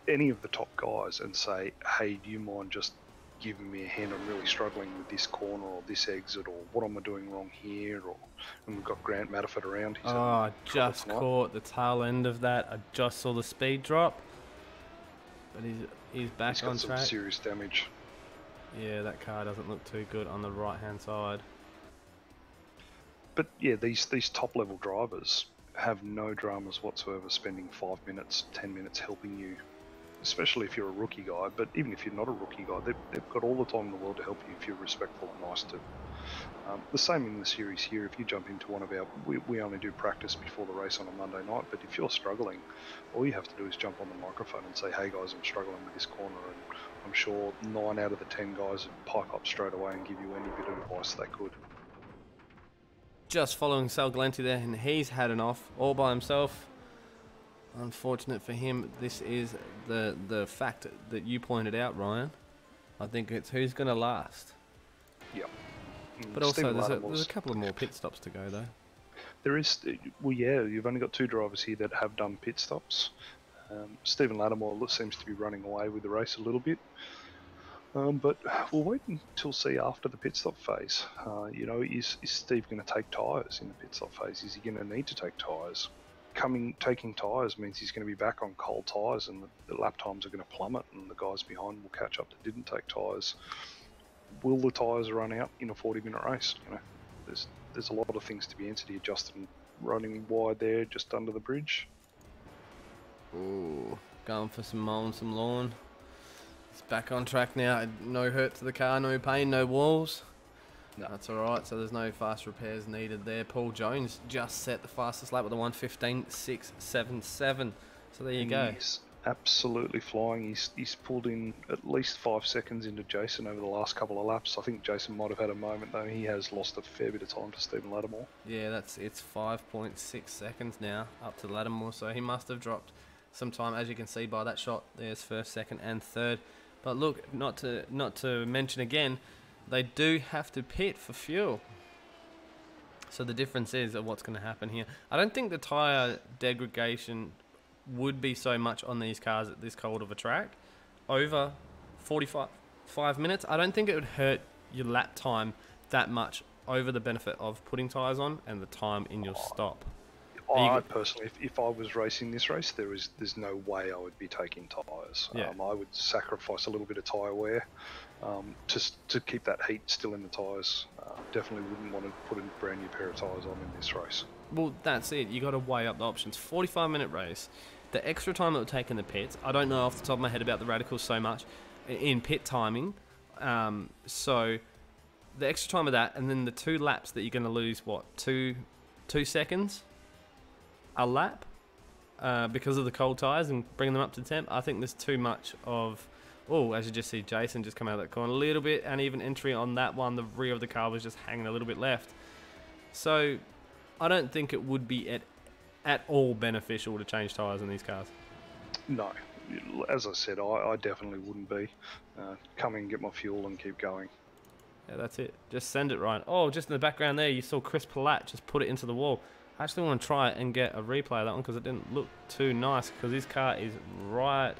any of the top guys, and say, hey, do you mind just giving me a hand? I'm really struggling with this corner or this exit, or what am I doing wrong here? Or, and we've got Grant Matterford around. Oh, I just caught the tail end of that. I just saw the speed drop, but he's back on track. He's got some serious damage. Yeah, that car doesn't look too good on the right hand side. But yeah, these top level drivers have no dramas whatsoever spending 5 minutes, 10 minutes helping you, especially if you're a rookie guy. But even if you're not a rookie guy, they've got all the time in the world to help you if you're respectful and nice to them. The same in the series here. If you jump into one of our, we only do practice before the race on a Monday night, but if you're struggling, all you have to do is jump on the microphone and say, hey guys, I'm struggling with this corner, and I'm sure 9 out of the 10 guys would pipe up straight away and give you any bit of advice they could. Just following Sal Galenti there, and he's had an off all by himself. Unfortunate for him. This is the fact that you pointed out, Ryan. I think it's who's going to last. Yep. But also, there's a couple of more pit stops to go, though. There is. Well, yeah, you've only got 2 drivers here that have done pit stops. Stephen Lattimore seems to be running away with the race a little bit. But we'll wait until see after the pit stop phase. You know, is Steve going to take tyres in the pit stop phase? Is he going to need to take tyres? Taking tyres means he's going to be back on cold tyres, and the lap times are going to plummet, and the guys behind will catch up that didn't take tyres. Will the tyres run out in a 40-minute race? You know, there's a lot of things to be answered here. Justin running wide there, just under the bridge. Ooh, going for some mowing some lawn. It's back on track now. No hurt to the car, no pain, no walls. No. That's alright, so there's no fast repairs needed there. Paul Jones just set the fastest lap with a 1:15.677. So there you go. He's absolutely flying. He's pulled in at least 5 seconds into Jason over the last couple of laps. I think Jason might have had a moment, though. He has lost a fair bit of time to Stephen Lattimore. Yeah, it's 5.6 seconds now up to Lattimore, so he must have dropped some time, as you can see by that shot. There's first, second, and third. But look, not to mention again, they do have to pit for fuel. So the difference is of what's going to happen here. I don't think the tyre degradation would be so much on these cars at this cold of a track. Over 45 minutes, I don't think it would hurt your lap time that much over the benefit of putting tyres on and the time in your stop. I personally, if I was racing this race, there's no way I would be taking tyres. Yeah. I would sacrifice a little bit of tyre wear to keep that heat still in the tyres. Definitely wouldn't want to put a brand new pair of tyres on in this race. Well, that's it. You got to weigh up the options. 45-minute race. The extra time it would take in the pits. I don't know off the top of my head about the radicals so much in pit timing. So the extra time of that, and then the 2 laps that you're going to lose. What, 2 seconds a lap because of the cold tyres and bringing them up to temp. I think there's too much of. Oh, as you just see, Jason just come out of that corner a little bit, and even entry on that one, the rear of the car was just hanging a little bit left. So I don't think it would be at all beneficial to change tyres in these cars. No, as I said, I definitely wouldn't be. Come in, get my fuel, and keep going. Yeah, that's it. Just send it, Ryan. Oh, just in the background there, you saw Chris Palat just put it into the wall. I actually want to try it and get a replay of that one because it didn't look too nice, because his car is right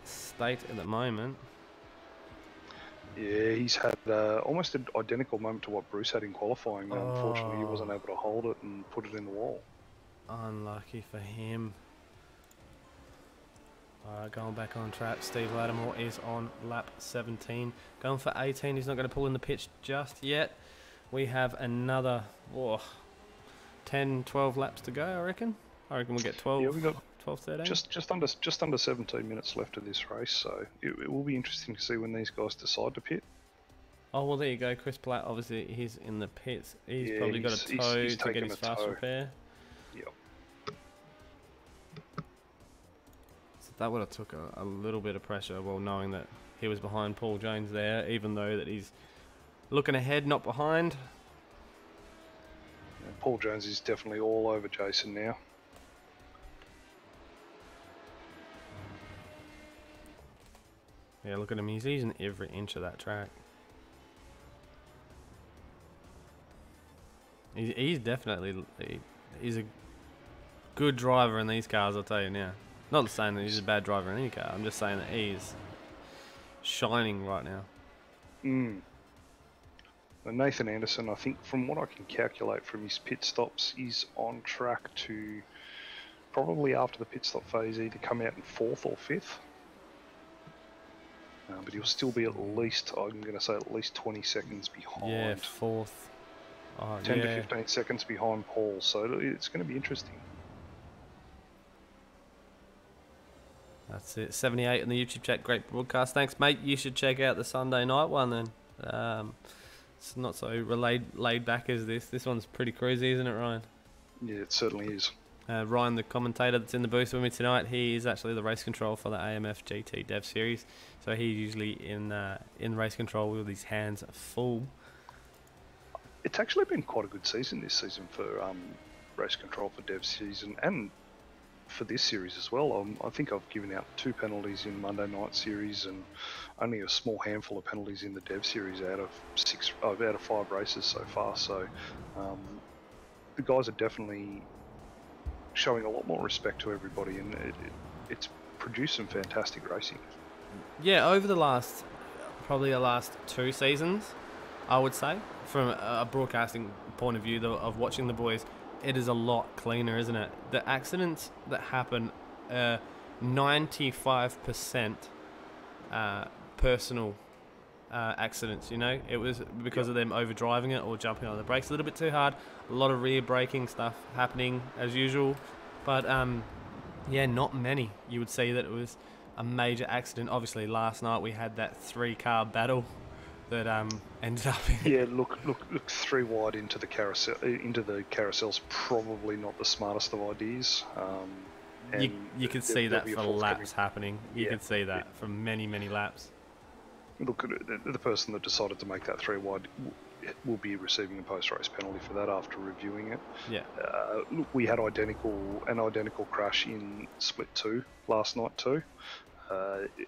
state at the moment. Yeah, he's had almost an identical moment to what Bruce had in qualifying. Unfortunately, he wasn't able to hold it and put it in the wall. Unlucky for him. Alright, going back on track. Steve Lattimore is on lap 17. Going for 18. He's not going to pull in the pitch just yet. We have another 10, 12 laps to go, I reckon. I reckon we'll get 12. Yeah, we got 12, 13. Just under 17 minutes left of this race, so it will be interesting to see when these guys decide to pit. Oh, well, there you go. Chris Platt, obviously, he's in the pits. He's probably got a toe to get his fast repair. Yep. So that would have took a little bit of pressure, well, knowing that he was behind Paul Jones there, even though that he's looking ahead, not behind. Yeah, Paul Jones is definitely all over Jason now. Yeah, look at him. He's using every inch of that track. He's definitely... He's a good driver in these cars, I'll tell you now. Not saying that he's a bad driver in any car. I'm just saying that he's shining right now. And Nathan Anderson, I think from what I can calculate from his pit stops, is on track to probably after the pit stop phase either come out in 4th or 5th. But he'll still be at least, I'm going to say at least 20 seconds behind. Yeah, 4th. Oh, 10 to 15 seconds behind Paul, so it's going to be interesting. That's it. 78 in the YouTube chat. Great broadcast. Thanks, mate. You should check out the Sunday night one then. It's not so laid back as this. This one's pretty cruisy, isn't it, Ryan? Yeah, it certainly is. Ryan, the commentator that's in the booth with me tonight, he is actually the race control for the AMF GT Dev Series. So he's usually in race control with his hands full. It's actually been quite a good season this season for race control for Dev season and for this series as well. I think I've given out 2 penalties in Monday night series and only a small handful of penalties in the Dev series out of 5 races so far. So the guys are definitely showing a lot more respect to everybody, and it's produced some fantastic racing. Yeah, over probably the last 2 seasons, I would say, from a broadcasting point of view of watching the boys, it is a lot cleaner, isn't it? The accidents that happen, 95% personal accidents, you know? It was because of them overdriving it or jumping on the brakes a little bit too hard. A lot of rear braking stuff happening as usual. But, yeah, not many. You would see that it was a major accident. Obviously, last night we had that 3-car battle that ended up in... Yeah, look 3 wide into the carousel's probably not the smartest of ideas. You could see that for laps happening. You could see that for many laps. Look, the person that decided to make that 3 wide will be receiving a post-race penalty for that after reviewing it. Yeah. Look, we had an identical crash in split 2 last night too.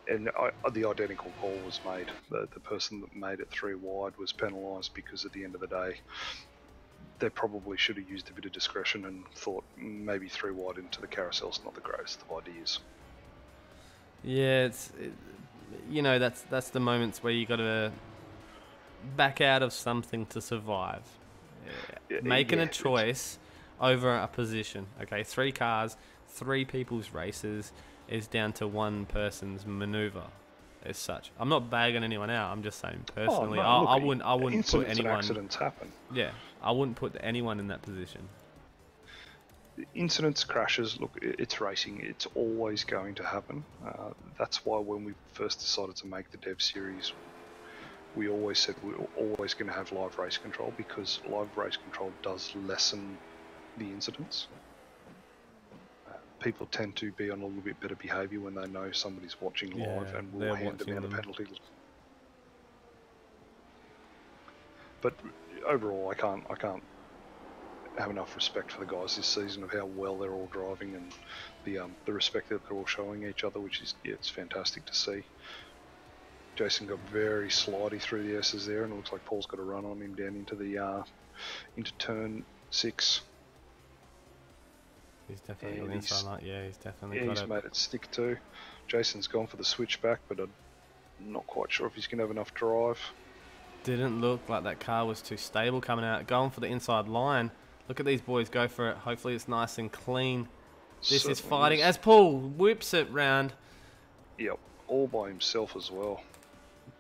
And the identical call was made. The person that made it 3 wide was penalised because at the end of the day, they probably should have used a bit of discretion and thought maybe 3 wide into the carousel's not the greatest of ideas. Yeah, you know, that's the moments where you got to back out of something to survive. Making a choice over a position. Okay, 3 cars, 3 people's races is down to 1 person's manoeuvre as such. I'm not bagging anyone out. I'm just saying personally, I wouldn't put anyone. Accidents happen. Yeah, I wouldn't put anyone in that position. Incidents, crashes, look, it's racing. It's always going to happen. That's why when we first decided to make the Dev series, we always said we're always going to have live race control, because live race control does lessen the incidents. People tend to be on a little bit better behaviour when they know somebody's watching live and will hand them out a penalty. But overall, I can't have enough respect for the guys this season of how well they're all driving and the respect that they're all showing each other, which is it's fantastic to see. Jason got very slidey through the S's there, and it looks like Paul's got a run on him down into turn 6. He's definitely on the inside light. Yeah, he's definitely he's made it stick too. Jason's gone for the switchback, but I'm not quite sure if he's going to have enough drive. Didn't look like that car was too stable coming out. Going for the inside line. Look at these boys go for it. Hopefully it's nice and clean. This is fighting as Paul whips it round. Yep, all by himself as well.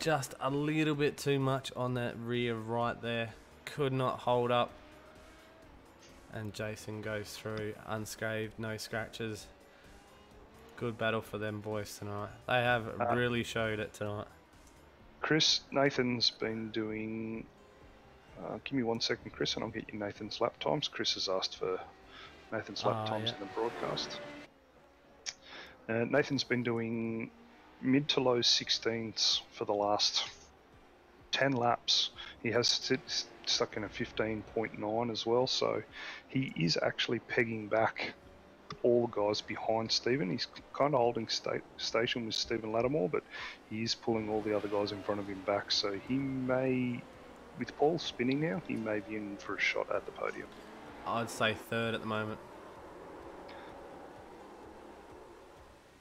Just a little bit too much on that rear right there. Could not hold up. And Jason goes through unscathed, no scratches. Good battle for them boys tonight. They have really showed it tonight. Chris, Nathan's been doing... give me 1 second, Chris, and I'll get you Nathan's lap times. Chris has asked for Nathan's lap times in the broadcast. Nathan's been doing mid to low 16ths for the last 10 laps. He has stuck in a 15.9 as well, so he is actually pegging back all the guys behind Stephen. He's kind of holding station with Stephen Lattimore, but he is pulling all the other guys in front of him back. So he may, with Paul spinning now, he may be in for a shot at the podium. I'd say third at the moment.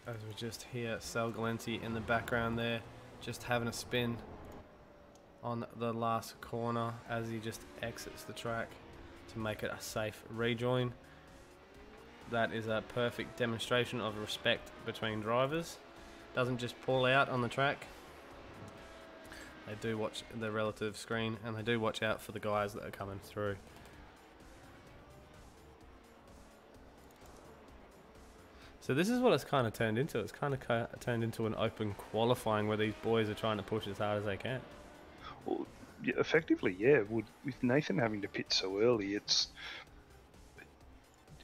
As we just hear Sal Galenti in the background there, just having a spin on the last corner as he just exits the track to make it a safe rejoin. That is a perfect demonstration of respect between drivers. Doesn't just pull out on the track. They do watch the relative screen and they do watch out for the guys that are coming through. So this is what it's kind of turned into. It's kind of turned into an open qualifying where these boys are trying to push as hard as they can. Well, yeah, effectively, yeah. With Nathan having to pit so early, it's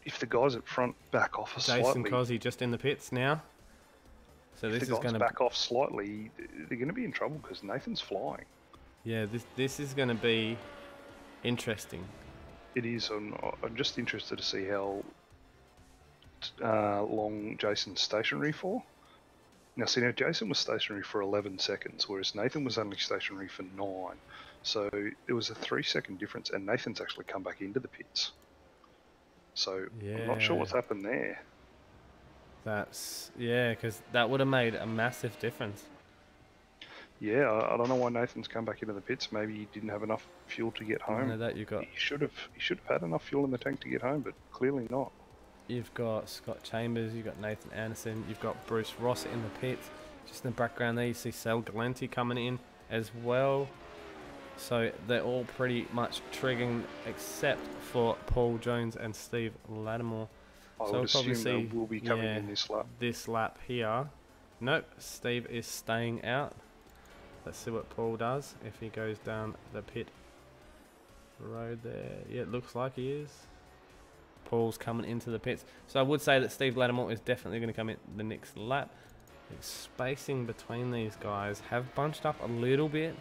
if the guys at front back off slightly. Jason Cosy just in the pits now. So if this the is going to back off slightly, they're going to be in trouble because Nathan's flying. Yeah, this is going to be interesting. It is. I'm just interested to see how long Jason's stationary for. Now, Jason was stationary for 11 seconds, whereas Nathan was only stationary for 9. So it was a 3-second difference, and Nathan's actually come back into the pits. So yeah. I'm not sure what's happened there. Because that would have made a massive difference. Yeah, I don't know why Nathan's come back into the pits. Maybe he didn't have enough fuel to get home. He should have had enough fuel in the tank to get home, but clearly not. You've got Scott Chambers, you've got Nathan Anderson, you've got Bruce Ross in the pits. Just in the background there, you see Sal Galenti coming in as well. So they're all pretty much triggering except for Paul Jones and Steve Lattimore. I would assume they will be coming in this lap. This lap here. Nope, Steve is staying out. Let's see what Paul does if he goes down the pit road there. Yeah, it looks like he is. Paul's coming into the pits. So I would say that Steve Lattimore is definitely going to come in the next lap. The spacing between these guys have bunched up a little bit.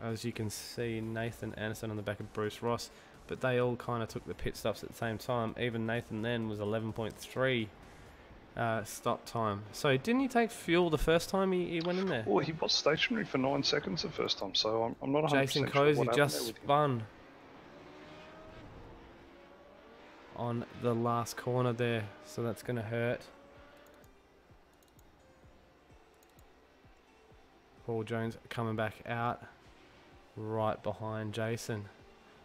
As you can see, Nathan Anderson on the back of Bruce Ross. But they all kind of took the pit stops at the same time. Even Nathan then was 11.3 stop time. So didn't he take fuel the first time he went in there? Well, he was stationary for 9 seconds the first time, so I'm not 100% Jason sure Cozy just spun on the last corner there, so that's going to hurt. Paul Jones coming back out right behind Jason.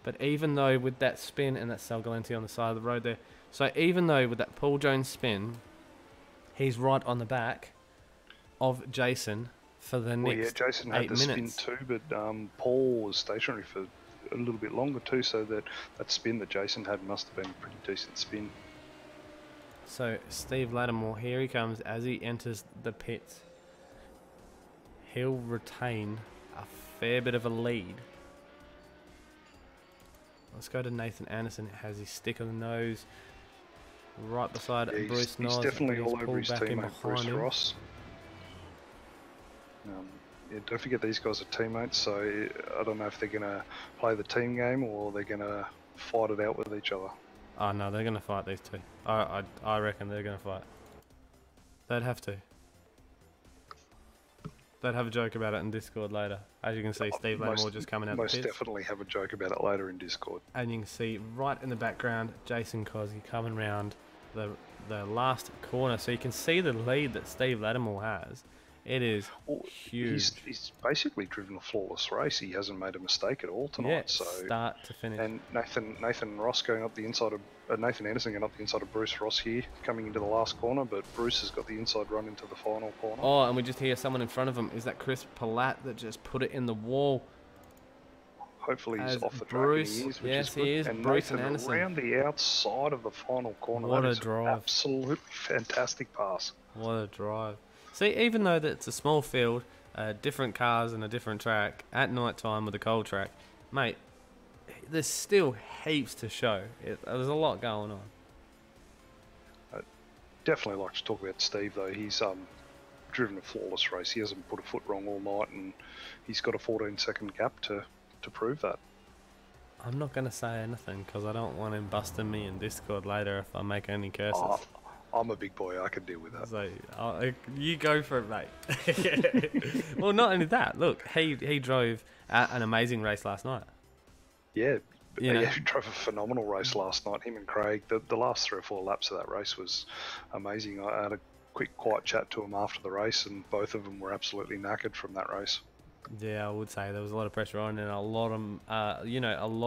But even though with that spin and that Sal Galenti on the side of the road there, so even though with that Paul Jones spin, he's right on the back of Jason for the next 8 minutes. Yeah, Jason had the spin too, but Paul was stationary for a little bit longer too, so that spin that Jason had must have been a pretty decent spin. So Steve Lattimore, here he comes as he enters the pits. He'll retain a fair bit of a lead. Let's go to Nathan Anderson. Has his stick on the nose right beside Bruce Noss. He's definitely all over his teammate Bruce Ross. Yeah, don't forget these guys are teammates, so I don't know if they're going to play the team game or they're going to fight it out with each other. Oh no, they're going to fight these two. I reckon they're going to fight. They'd have to. They'd have a joke about it in Discord later. As you can see, Steve Lattimore just coming out the pits. Most definitely have a joke about it later in Discord. And you can see right in the background, Jason Cosy coming round the last corner. So you can see the lead that Steve Lattimore has. It is huge. He's basically driven a flawless race. He hasn't made a mistake at all tonight. Yeah, so start to finish. And Nathan Ross going up the inside of Nathan Anderson going up the inside of Bruce Ross here, coming into the last corner, but Bruce has got the inside run into the final corner. Oh, and we just hear someone in front of him. Is that Chris Palat that just put it in the wall? Hopefully he's off the track. Bruce, and he is, yes, he is. And Bruce Nathan and Anderson around the outside of the final corner. What that a drive! Absolutely fantastic pass. What a drive! See, even though it's a small field, different cars and a different track at night time with a cold track, mate, there's still heaps to show. There's a lot going on. I'd definitely like to talk about Steve though. He's driven a flawless race. He hasn't put a foot wrong all night, and he's got a 14-second gap to prove that. I'm not going to say anything because I don't want him busting me in Discord later if I make any curses. Oh, I'm a big boy. I can deal with that. So you go for it, mate. Well, not only that. Look, he drove an amazing race last night. Yeah, You know? he drove a phenomenal race last night. Him and Craig. The last 3 or 4 laps of that race was amazing. I had a quick, quiet chat to him after the race, and both of them were absolutely knackered from that race. Yeah, I would say there was a lot of pressure on, and a lot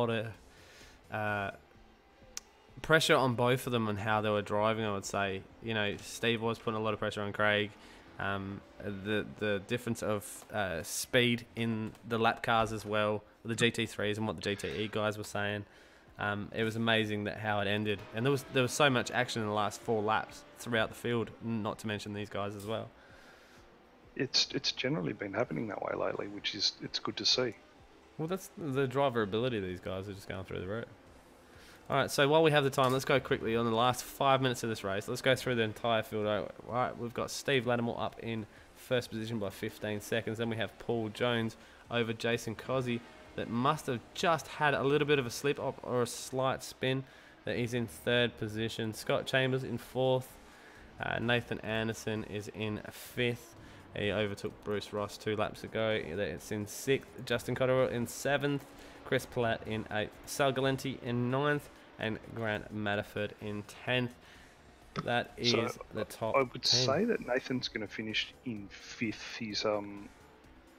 of, pressure on both of them and how they were driving. I would say, Steve was putting a lot of pressure on Craig. The difference of speed in the lap cars as well, the GT3s and what the GTE guys were saying. It was amazing that how it ended, and there was so much action in the last 4 laps throughout the field. Not to mention these guys as well. It's generally been happening that way lately, which is it's good to see. Well, that's the driver ability. These guys are just going through the roof. All right, so while we have the time, let's go quickly on the last 5 minutes of this race. Let's go through the entire field. All right, we've got Steve Lattimore up in first position by 15 seconds. Then we have Paul Jones over Jason Cozzi that must have just had a little bit of a slip up or a slight spin. That he's in third position. Scott Chambers in fourth. Nathan Anderson is in fifth. He overtook Bruce Ross 2 laps ago. It's in 6th. Justin Cotterill in 7th. Chris Platt in 8th. Sal Galenti in 9th. And Grant Matterford in 10th. That is the top I would 10. say that Nathan's going to finish in 5th.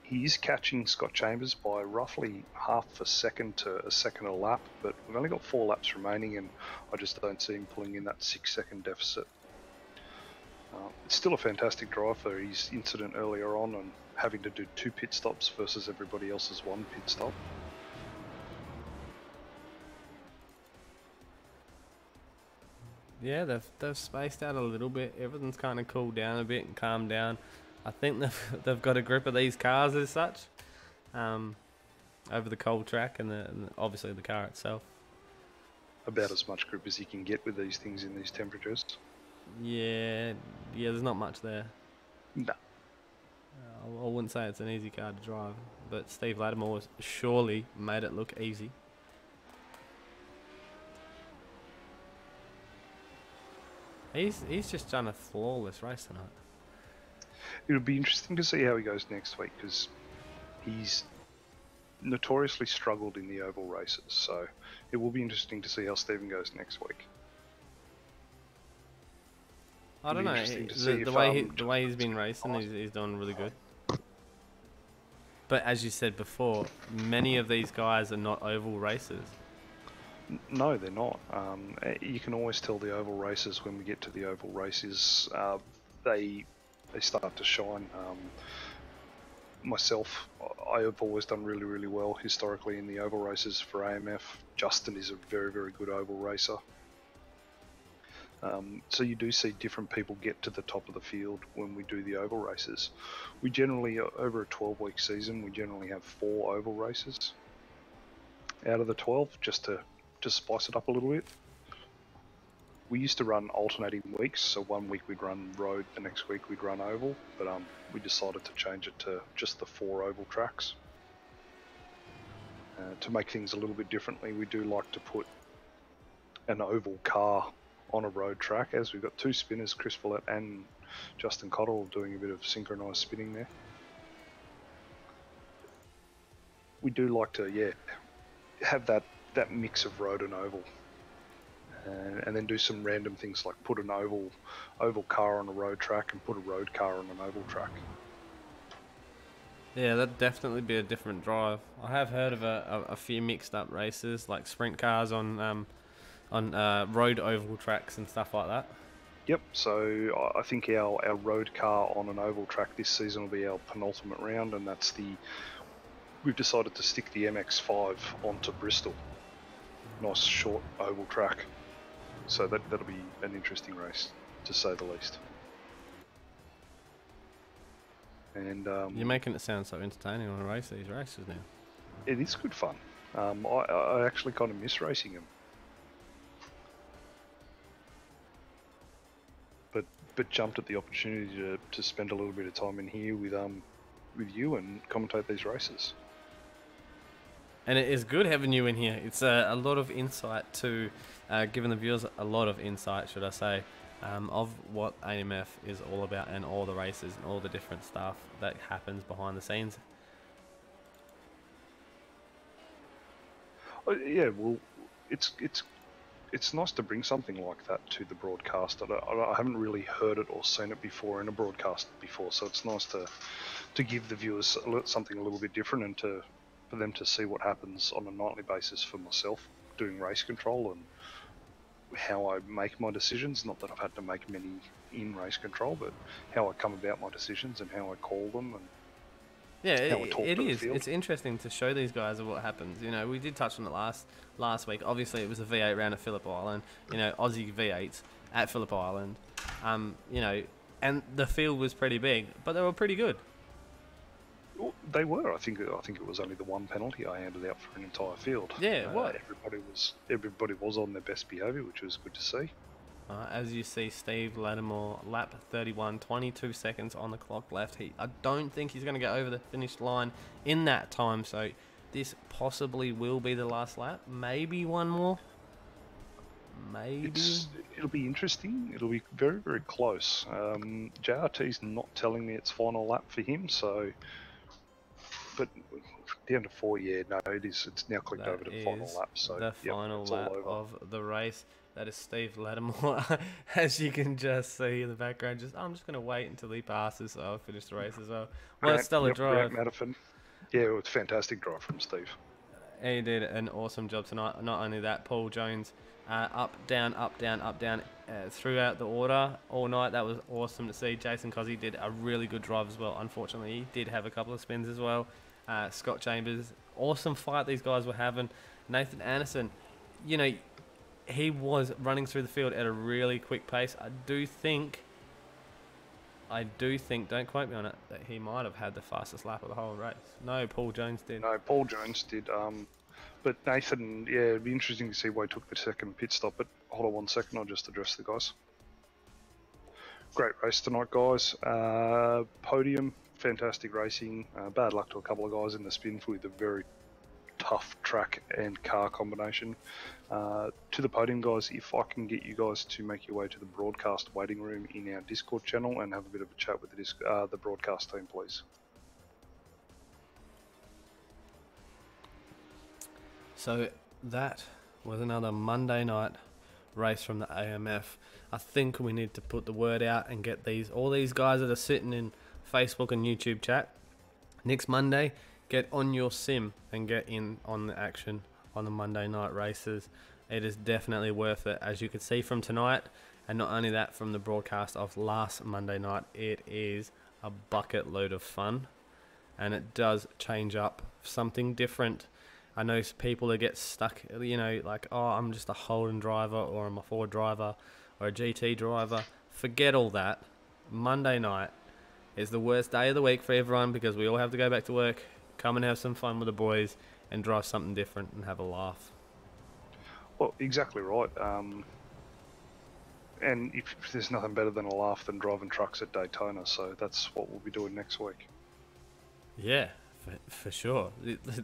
He's catching Scott Chambers by roughly half a second to a second a lap, but we've only got 4 laps remaining, and I just don't see him pulling in that 6-second deficit. It's still a fantastic drive for his incident earlier on and having to do 2 pit stops versus everybody else's 1 pit stop. Yeah, they've spaced out a little bit. Everything's kind of cooled down a bit and calmed down. I think they've got a grip of these cars as such, over the cold track and obviously the car itself. About as much grip as you can get with these things in these temperatures. Yeah, there's not much there. No. I wouldn't say it's an easy car to drive, but Steve Lattimore surely made it look easy. He's just done a flawless race tonight. It'll be interesting to see how he goes next week, because he's notoriously struggled in the oval races, so it will be interesting to see how Stephen goes next week. I don't know. The way he's been racing, he's doing really good. But as you said before, many of these guys are not oval racers. No, they're not. You can always tell the oval races when we get to the oval races. They start to shine. Myself, I have always done really, really well historically in the oval races for AMF. Justin is a very, very good oval racer. So you do see different people get to the top of the field when we do the oval races. We generally, over a 12-week season, we generally have 4 oval races out of the 12, just to spice it up a little bit. We used to run alternating weeks, so 1 week we'd run road, the next week we'd run oval, but we decided to change it to just the 4 oval tracks. To make things a little bit differently, we do like to put an oval car on a road track, as we've got 2 spinners, Chris Follett and Justin Cotterill, doing a bit of synchronised spinning there. We do like to, have that mix of road and oval, and then do some random things like put an oval car on a road track and put a road car on an oval track. Yeah, that'd definitely be a different drive. I have heard of a few mixed up races, like sprint cars on road oval tracks and stuff like that. Yep, so I think our road car on an oval track this season will be our penultimate round, and we've decided to stick the MX-5 onto Bristol. Nice short oval track. So that'll be an interesting race, to say the least. And you're making it sound so entertaining on a race, these races now. It is good fun. I actually kind of miss racing them. But jumped at the opportunity to spend a little bit of time in here with you and commentate these races. And it is good having you in here. It's a lot of insight to, giving the viewers a lot of insight, should I say, of what AMF is all about and all the races and all the different stuff that happens behind the scenes. Yeah, well, it's nice to bring something like that to the broadcast. I haven't really heard it or seen it before in a broadcast before, so it's nice to give the viewers something a little bit different and for them to see what happens on a nightly basis for myself doing race control and how I make my decisions. Not that I've had to make many in race control, but how I come about my decisions and how I call them and Yeah, how I talk it to the is. field. It's interesting to show these guys what happens. You know, we did touch on it last week. Obviously, it was a V8 round at Phillip Island. You know, Aussie V8s at Phillip Island. You know, and the field was pretty big, but they were pretty good. Well, they were. I think it was only the one penalty I handed out for an entire field. Yeah, what? Everybody was on their best behaviour, which was good to see. As you see, Steve Lattimore, lap 31, 22 seconds on the clock left. I don't think he's going to get over the finish line in that time, so this possibly will be the last lap. Maybe one more. Maybe. It'll be interesting. It'll be very, very close. JRT's not telling me it's final lap for him, so... But the end of 4, yeah, no, it's now clicked over to final lap. So the final lap of the race. That is Steve Lattimore, as you can just see in the background. I'm just going to wait until he passes, so I'll finish the race as well. Well, it's still a drive. Yeah, it was a fantastic drive from Steve. He did an awesome job tonight. Not only that, Paul Jones, up, down, throughout the order all night. That was awesome to see. Jason Cozzy did a really good drive as well. Unfortunately, he did have a couple of spins as well. Scott Chambers, awesome fight these guys were having. Nathan Anderson, you know, he was running through the field at a really quick pace. I do think, don't quote me on it, that he might have had the fastest lap of the whole race. No, Paul Jones did. No, Paul Jones did. But Nathan, yeah, it'd be interesting to see why he took the second pit stop. But hold on 1 second, I'll just address the guys. Great race tonight, guys. Podium, fantastic racing. Bad luck to a couple of guys in the spin with a very tough track and car combination. To the podium, guys, if I can get you guys to make your way to the broadcast waiting room in our Discord channel and have a bit of a chat with the broadcast team, please. So that was another Monday night race from the AMF. I think we need to put the word out and get all these guys that are sitting in Facebook and YouTube chat. Next Monday, get on your sim and get in on the action on the Monday night races. It is definitely worth it, as you can see from tonight, and not only that, from the broadcast of last Monday night. It is a bucket load of fun, and it does change up something different. I know people that get stuck, you know, like, oh, I'm just a Holden driver, or I'm a Ford driver, or a GT driver. Forget all that. Monday night is the worst day of the week for everyone, because we all have to go back to work, come and have some fun with the boys, and drive something different and have a laugh. Well, exactly right. And if there's nothing better than a laugh than driving trucks at Daytona, so that's what we'll be doing next week. Yeah, for sure.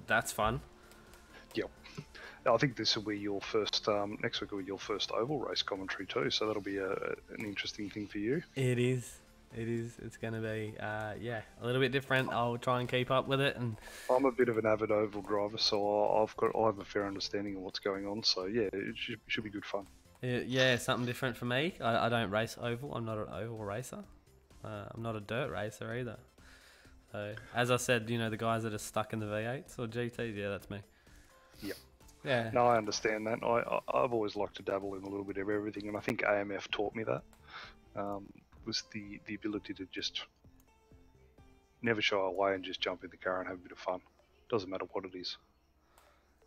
That's fun. Yep. I think this will be your first, next week will be your first oval race commentary too, so that'll be an interesting thing for you. It is. It's going to be, yeah, a little bit different. I'll try and keep up with it. And I'm a bit of an avid oval driver, so I'll have a fair understanding of what's going on. So yeah, it should be good fun. Yeah, something different for me. I don't race oval. I'm not an oval racer. I'm not a dirt racer either. So as I said, you know, the guys that are stuck in the V8s or GTs, yeah, that's me. Yep. Yeah. No, I understand that. I've always liked to dabble in a little bit of everything, and I think AMF taught me that. Was the ability to just never shy away and just jump in the car and have a bit of fun. Doesn't matter what it is.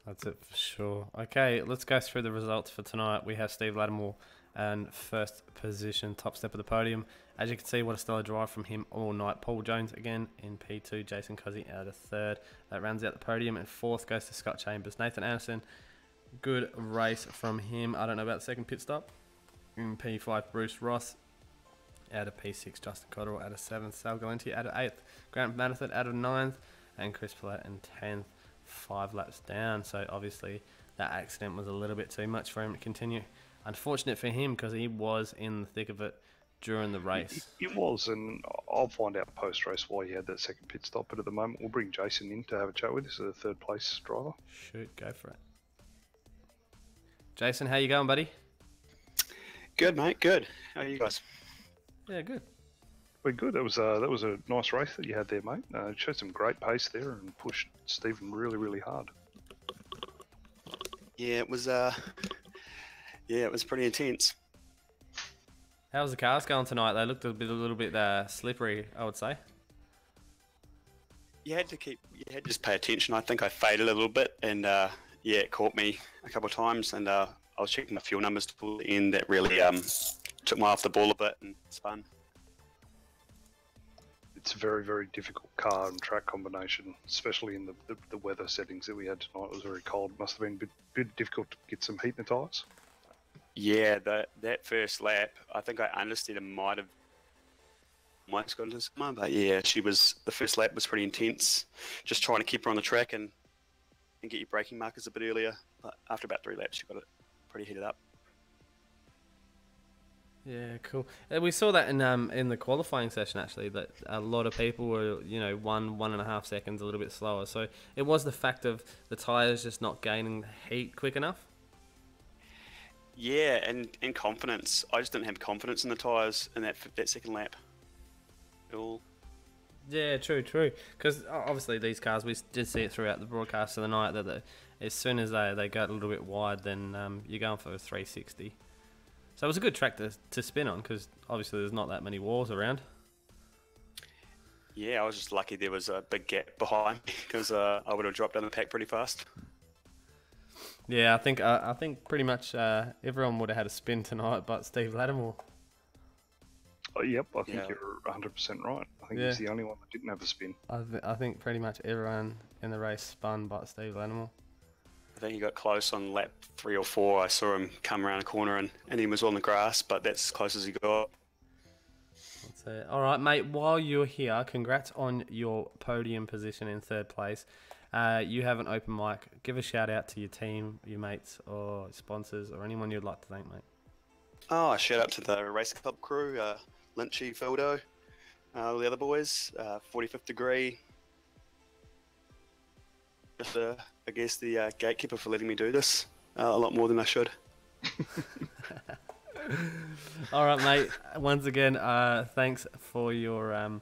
That's it for sure. Okay, let's go through the results for tonight. We have Steve Lattimore in first position, top step of the podium. As you can see, what a stellar drive from him all night. Paul Jones again in P2, Jason Cozzy out of third. That rounds out the podium, and fourth goes to Scott Chambers. Nathan Anderson, good race from him. I don't know about the second pit stop. In P5, Bruce Ross. Out of P6, Justin Cotterill out of 7th, Sal Galenti out of 8th, Grant Manathan out of 9th, and Chris Platt in 10th. 5 laps down. So obviously that accident was a little bit too much for him to continue. Unfortunate for him because he was in the thick of it during the race. It was, and I'll find out post-race why he had that second pit stop, but at the moment we'll bring Jason in to have a chat with us, a third place driver. Shoot, go for it. Jason, how you going, buddy? Good, mate, good. How are you guys? Yeah, good. We're good. That was a nice race that you had there, mate. Showed some great pace there and pushed Stephen really, really hard. Yeah, it was pretty intense. How's the cars going tonight? They looked a little bit slippery, I would say. You had to just pay attention. I think I faded a little bit, and it caught me a couple of times, and I was checking my fuel numbers toward the end. That really took me off the ball a bit and spun. It's a very, very difficult car and track combination, especially in the weather settings that we had tonight. It was very cold. Must have been a bit difficult to get some heat in the tyres. Yeah, that first lap, I think I understated, might have gone to someone, but yeah, the first lap was pretty intense. Just trying to keep her on the track and get your braking markers a bit earlier. But after about 3 laps, she got it pretty heated up. Yeah, cool. We saw that in the qualifying session actually, that a lot of people were 1.5 seconds a little bit slower. So it was the fact of the tyres just not gaining heat quick enough. Yeah, and confidence. I just didn't have confidence in the tyres in that second lap at all. Yeah, true. Because obviously these cars, we did see it throughout the broadcast of the night that as soon as they go a little bit wide, then you're going for a 360. So it was a good track to spin on because obviously there's not that many walls around. Yeah, I was just lucky there was a big gap behind me because I would have dropped down the pack pretty fast. Yeah, I think pretty much everyone would have had a spin tonight, but Steve Lattimore. Oh, yep, I think you're 100% right. I think he's the only one that didn't have a spin. I think pretty much everyone in the race spun but Steve Lattimore. I think he got close on lap 3 or 4. I saw him come around a corner and he was on the grass, but that's as close as he got. That's it. All right, mate, while you're here, congrats on your podium position in 3rd place. You have an open mic. Give a shout out to your team, your mates or sponsors or anyone you'd like to thank, mate. Oh, a shout out to the race club crew, Lynchy, Fildo, all the other boys, 45th Degree. Just, I guess, the gatekeeper for letting me do this a lot more than I should. All right, mate. Once again, thanks for your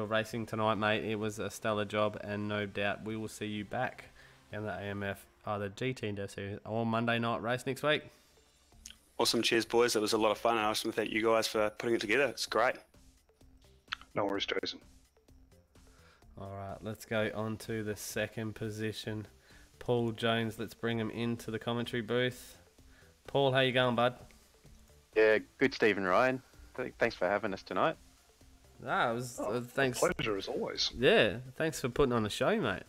racing tonight, mate. It was a stellar job, and no doubt we will see you back in the AMF, either GT Indoor Series or Monday night race next week. Awesome. Cheers, boys. It was a lot of fun, and I just want to thank you guys for putting it together. It's great. No worries, Jason. All right, let's go on to the 2nd position. Paul Jones, let's bring him into the commentary booth. Paul, how you going, bud? Yeah, good, Stephen Ryan. Thanks for having us tonight. It was thanks. Pleasure as always. Yeah, thanks for putting on a show, mate.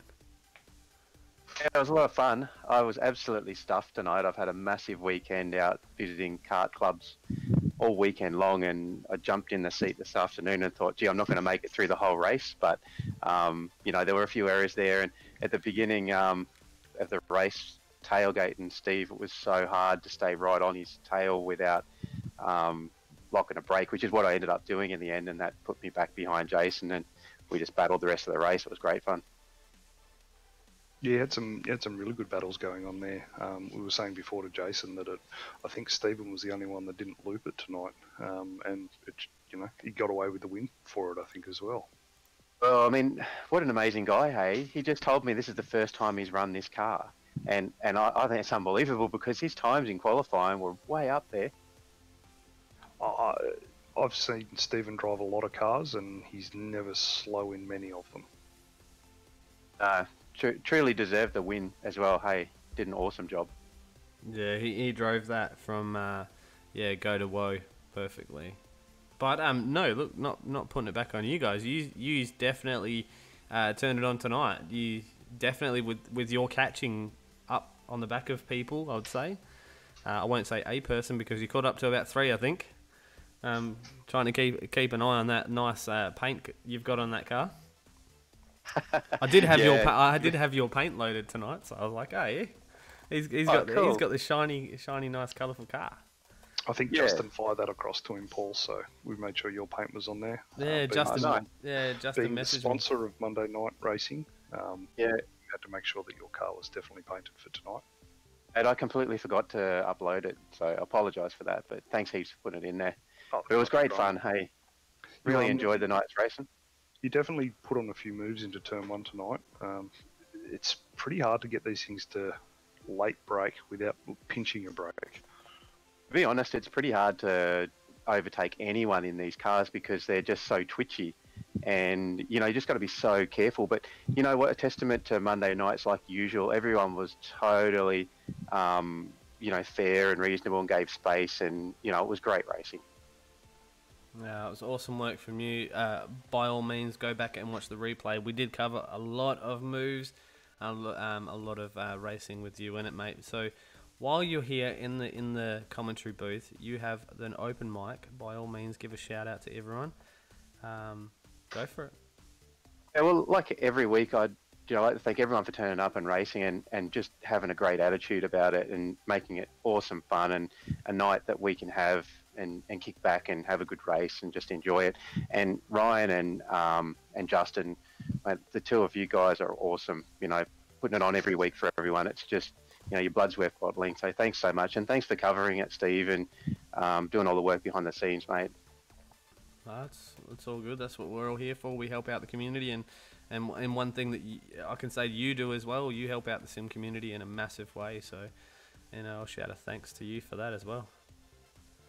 Yeah, it was a lot of fun. I was absolutely stuffed tonight. I've had a massive weekend out visiting kart clubs all weekend long, and I jumped in the seat this afternoon and thought, gee, I'm not going to make it through the whole race. But, there were a few areas there. And at the beginning of the race, tailgating Steve, it was so hard to stay right on his tail without locking a brake, which is what I ended up doing in the end. And that put me back behind Jason, and we just battled the rest of the race. It was great fun. Yeah, you had some really good battles going on there. We were saying before to Jason that I think Stephen was the only one that didn't loop it tonight, and he got away with the win for it, I think, as well. Well, I mean, what an amazing guy, hey? He just told me this is the first time he's run this car, and I think it's unbelievable because his times in qualifying were way up there. I've seen Stephen drive a lot of cars, and he's never slow in many of them. Truly deserved the win as well. Hey, did an awesome job. Yeah, he drove that from go to woe perfectly. But no, look, not putting it back on you guys. You definitely turned it on tonight. You definitely with your catching up on the back of people, I would say. I won't say a person because you caught up to about 3, I think. Trying to keep an eye on that nice paint you've got on that car. I did have Yeah. I did have your paint loaded tonight, so I was like, hey, he's got cool. he's got this shiny, nice, colourful car. I think Yeah. Justin fired that across to him, Paul, so we made sure your paint was on there. Yeah, Justin. nice. Yeah, Justin being the messaged me. sponsor of Monday Night Racing, Yeah. you had to make sure that your car was definitely painted for tonight. And I completely forgot to upload it, so I apologise for that. But thanks heaps for putting it in there. Oh, But it was fucking great fun. Hey, You, really enjoyed the night's racing. You definitely put on a few moves into turn one tonight. It's pretty hard to get these things to late brake without pinching a brake. To be honest, it's pretty hard to overtake anyone in these cars because they're just so twitchy. And, you just got to be so careful. But you know what? A testament to Monday nights like usual. Everyone was totally, fair and reasonable and gave space. And, it was great racing. Yeah, it was awesome work from you. By all means, go back and watch the replay. We did cover a lot of moves, a lot of racing with you in it, mate. So while you're here in the commentary booth, you have an open mic. By all means, give a shout out to everyone. Go for it. Yeah, well, like every week, I'd like to thank everyone for turning up and racing and just having a great attitude about it and making it awesome fun and a night that we can have and kick back and have a good race and just enjoy it. And Ryan and Justin, mate, the two of you guys are awesome. Putting it on every week for everyone. It's just your blood's worth bottling. So thanks so much, and thanks for covering it, Steve, and doing all the work behind the scenes, mate. It's all good. That's what we're all here for. We help out the community, and one thing that I can say you do as well. You help out the sim community in a massive way. So, I'll shout a thanks to you for that as well.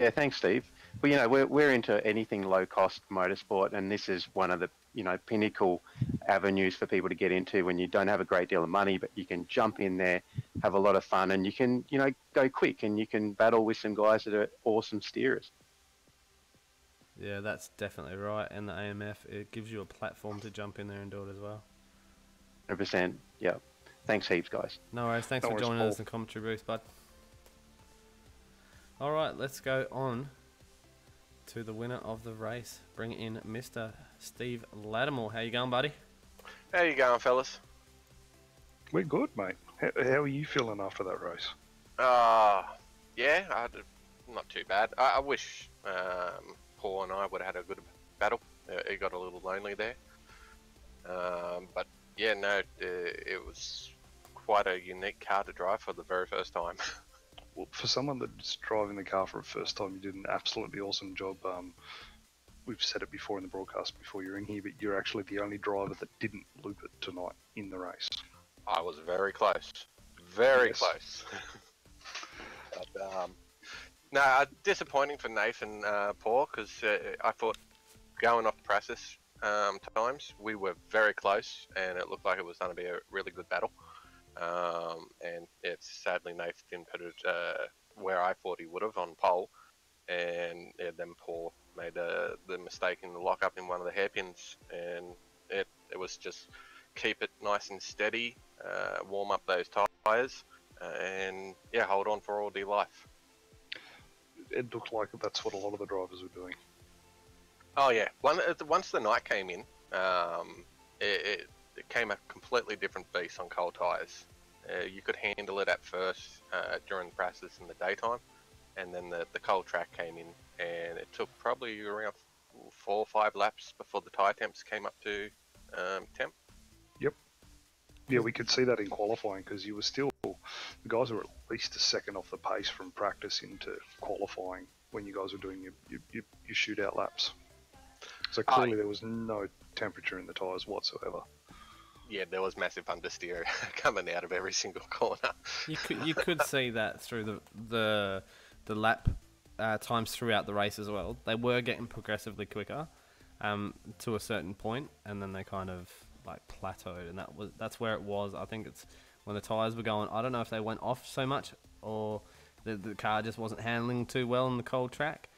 Yeah, thanks, Steve. Well, we're into anything low-cost motorsport, and this is one of the pinnacle avenues for people to get into when you don't have a great deal of money, but you can jump in there, have a lot of fun, and you can go quick, and you can battle with some guys that are awesome steerers. Yeah, that's definitely right. And the AMF, it gives you a platform to jump in there and do it as well. 100%. Yeah. Thanks heaps, guys. No worries. Thanks for joining us in the commentary booth, bud. All right, let's go on to the winner of the race. Bring in Mr. Steve Lattimore. How you going, buddy? How you going, fellas? We're good, mate. How are you feeling after that race? Yeah, not too bad. I wish Paul and I would have had a good battle. It got a little lonely there. But yeah, no, it was quite a unique car to drive for the very first time. Well, for someone that's driving the car for the first time, you did an absolutely awesome job. We've said it before in the broadcast before you're in here, but you're actually the only driver that didn't loop it tonight in the race. I was very close. Very Yes. close. But, no, disappointing for Nathan, Paul, because I thought going off practice times, we were very close, and it looked like it was going to be a really good battle. And it's sadly Nathan didn't put it where I thought he would have on pole, and then Paul made the mistake in the lockup in one of the hairpins, and it was just keep it nice and steady, warm up those tyres, and yeah, hold on for all dear life. It looked like that's what a lot of the drivers were doing. Oh yeah, once the night came in, it came a completely different beast on cold tyres. You could handle it at first during the practice in the daytime, and then the cold track came in, and it took probably around 4 or 5 laps before the tyre temps came up to temp. Yep. Yeah, we could see that in qualifying because you were still, the guys were at least a second off the pace from practice into qualifying when you guys were doing your shootout laps. So clearly there was no temperature in the tyres whatsoever. Yeah, there was massive understeer coming out of every single corner. You could see that through the lap times throughout the race as well. They were getting progressively quicker to a certain point, and then they kind of like plateaued, and that's where it was. I think it's when the tyres were going. I don't know if they went off so much or the car just wasn't handling too well in the cold track,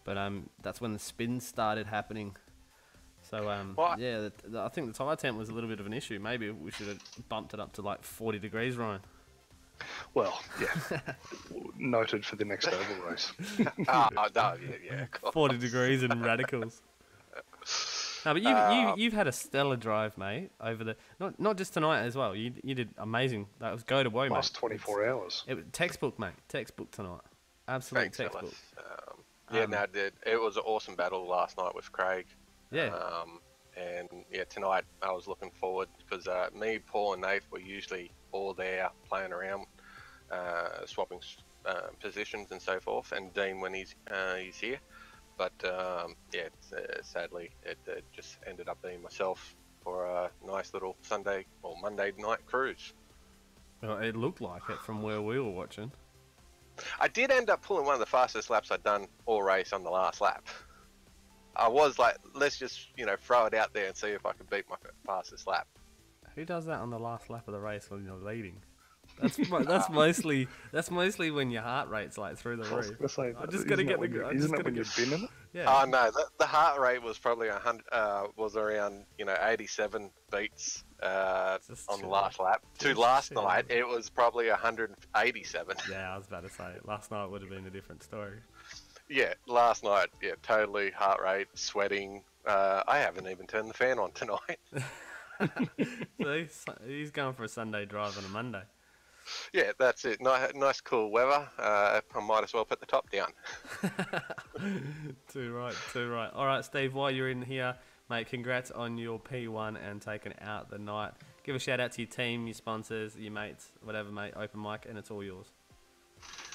but that's when the spins started happening. So, yeah, I think the tyre temp was a little bit of an issue. Maybe we should have bumped it up to like 40 degrees, Ryan. Well, yeah. Noted for the next oval race. No, yeah, cool. 40 degrees and radicals. No, but you've had a stellar drive, mate. Over the not just tonight as well. You did amazing. That was go to woe, mate. Last 24 hours. It was textbook, mate. Textbook tonight. Absolute Thanks, textbook. fellas. It was an awesome battle last night with Craig. Yeah. And yeah, tonight I was looking forward because me, Paul, and Nath were usually all there playing around, swapping positions and so forth. And Dean when he's here, but sadly it just ended up being myself for a nice little Sunday or Monday night cruise. Well, it looked like it from where we were watching. I did end up pulling one of the fastest laps I'd done all race on the last lap. I was like, let's just, throw it out there and see if I can beat my fastest lap. Who does that on the last lap of the race when you're leading? That's mostly when your heart rate's like through the roof. I'm just gonna get the. Isn't that when you've been in it? Yeah. Oh no, the heart rate was probably 100. Was around 87 beats on the last lap. Last night it was probably 187. Yeah, I was about to say last night would have been a different story. Yeah, last night, totally heart rate, sweating. I haven't even turned the fan on tonight. So he's going for a Sunday drive on a Monday. Yeah, that's it. Nice cool weather. I might as well put the top down. Too right. All right, Steve, while you're in here, mate, congrats on your P1 and taking out the night. Give a shout out to your team, your sponsors, your mates, whatever, mate. Open mic, and it's all yours.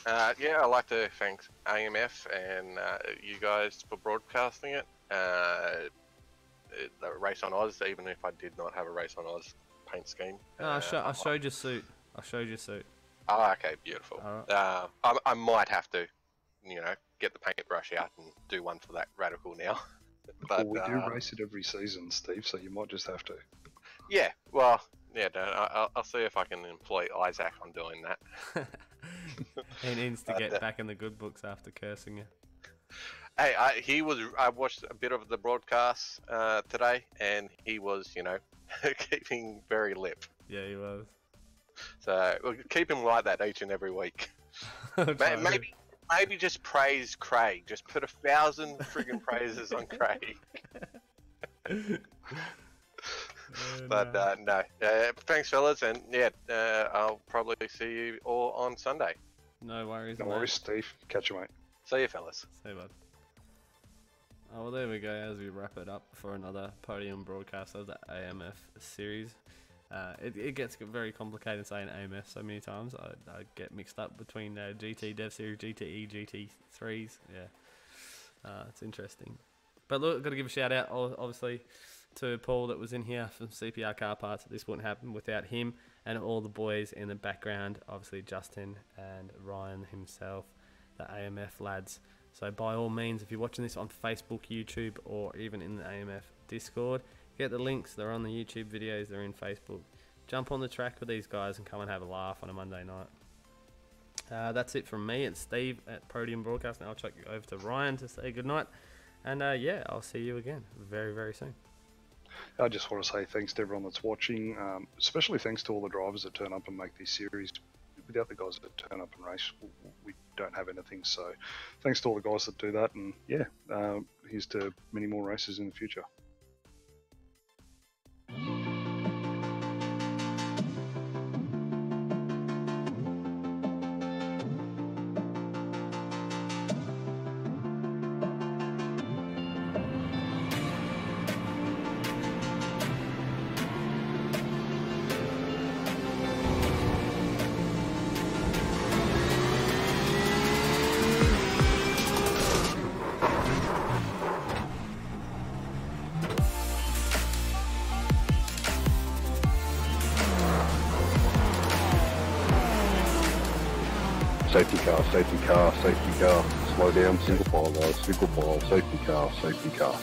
I'd like to thank AMF and you guys for broadcasting it. The race on Oz, even if I did not have a race on Oz paint scheme. I showed your suit. Oh, okay, beautiful. Right. I might have to, get the paintbrush out and do one for that radical now. But we do race it every season, Steve, so you might just have to. Yeah, well, I'll see if I can employ Isaac on doing that. He needs to get back in the good books after cursing you. Hey, I watched a bit of the broadcast today, and he was, keeping very lip. Yeah, he was. So we'll keep him like that each and every week. Maybe just praise Craig. Just put 1,000 friggin' praises on Craig. But no. Thanks, fellas, and I'll probably see you all on Sunday. No worries. No worries, Steve. Catch you, mate. See you, fellas. See you, bud. Oh, well, there we go. As we wrap it up for another podium broadcast of the AMF series. It gets very complicated saying AMF so many times. I get mixed up between GT Dev Series, GTE, GT3s. Yeah, it's interesting. But look, got to give a shout out, obviously, to Paul that was in here from CPR Car Parts. This wouldn't happen without him and all the boys in the background. Obviously, Justin and Ryan himself, the AMF lads. So by all means, if you're watching this on Facebook, YouTube, or even in the AMF Discord, get the links. They're on the YouTube videos. They're in Facebook. Jump on the track with these guys and come and have a laugh on a Monday night. That's it from me. It's Steve at Podium Broadcast. Now I'll chuck you over to Ryan to say goodnight. And I'll see you again very, very soon. I just want to say thanks to everyone that's watching, especially thanks to all the drivers that turn up and make these series. Without the guys that turn up and race, we don't have anything. So thanks to all the guys that do that. And here's to many more races in the future. Safety car, slow down, single file, safety car.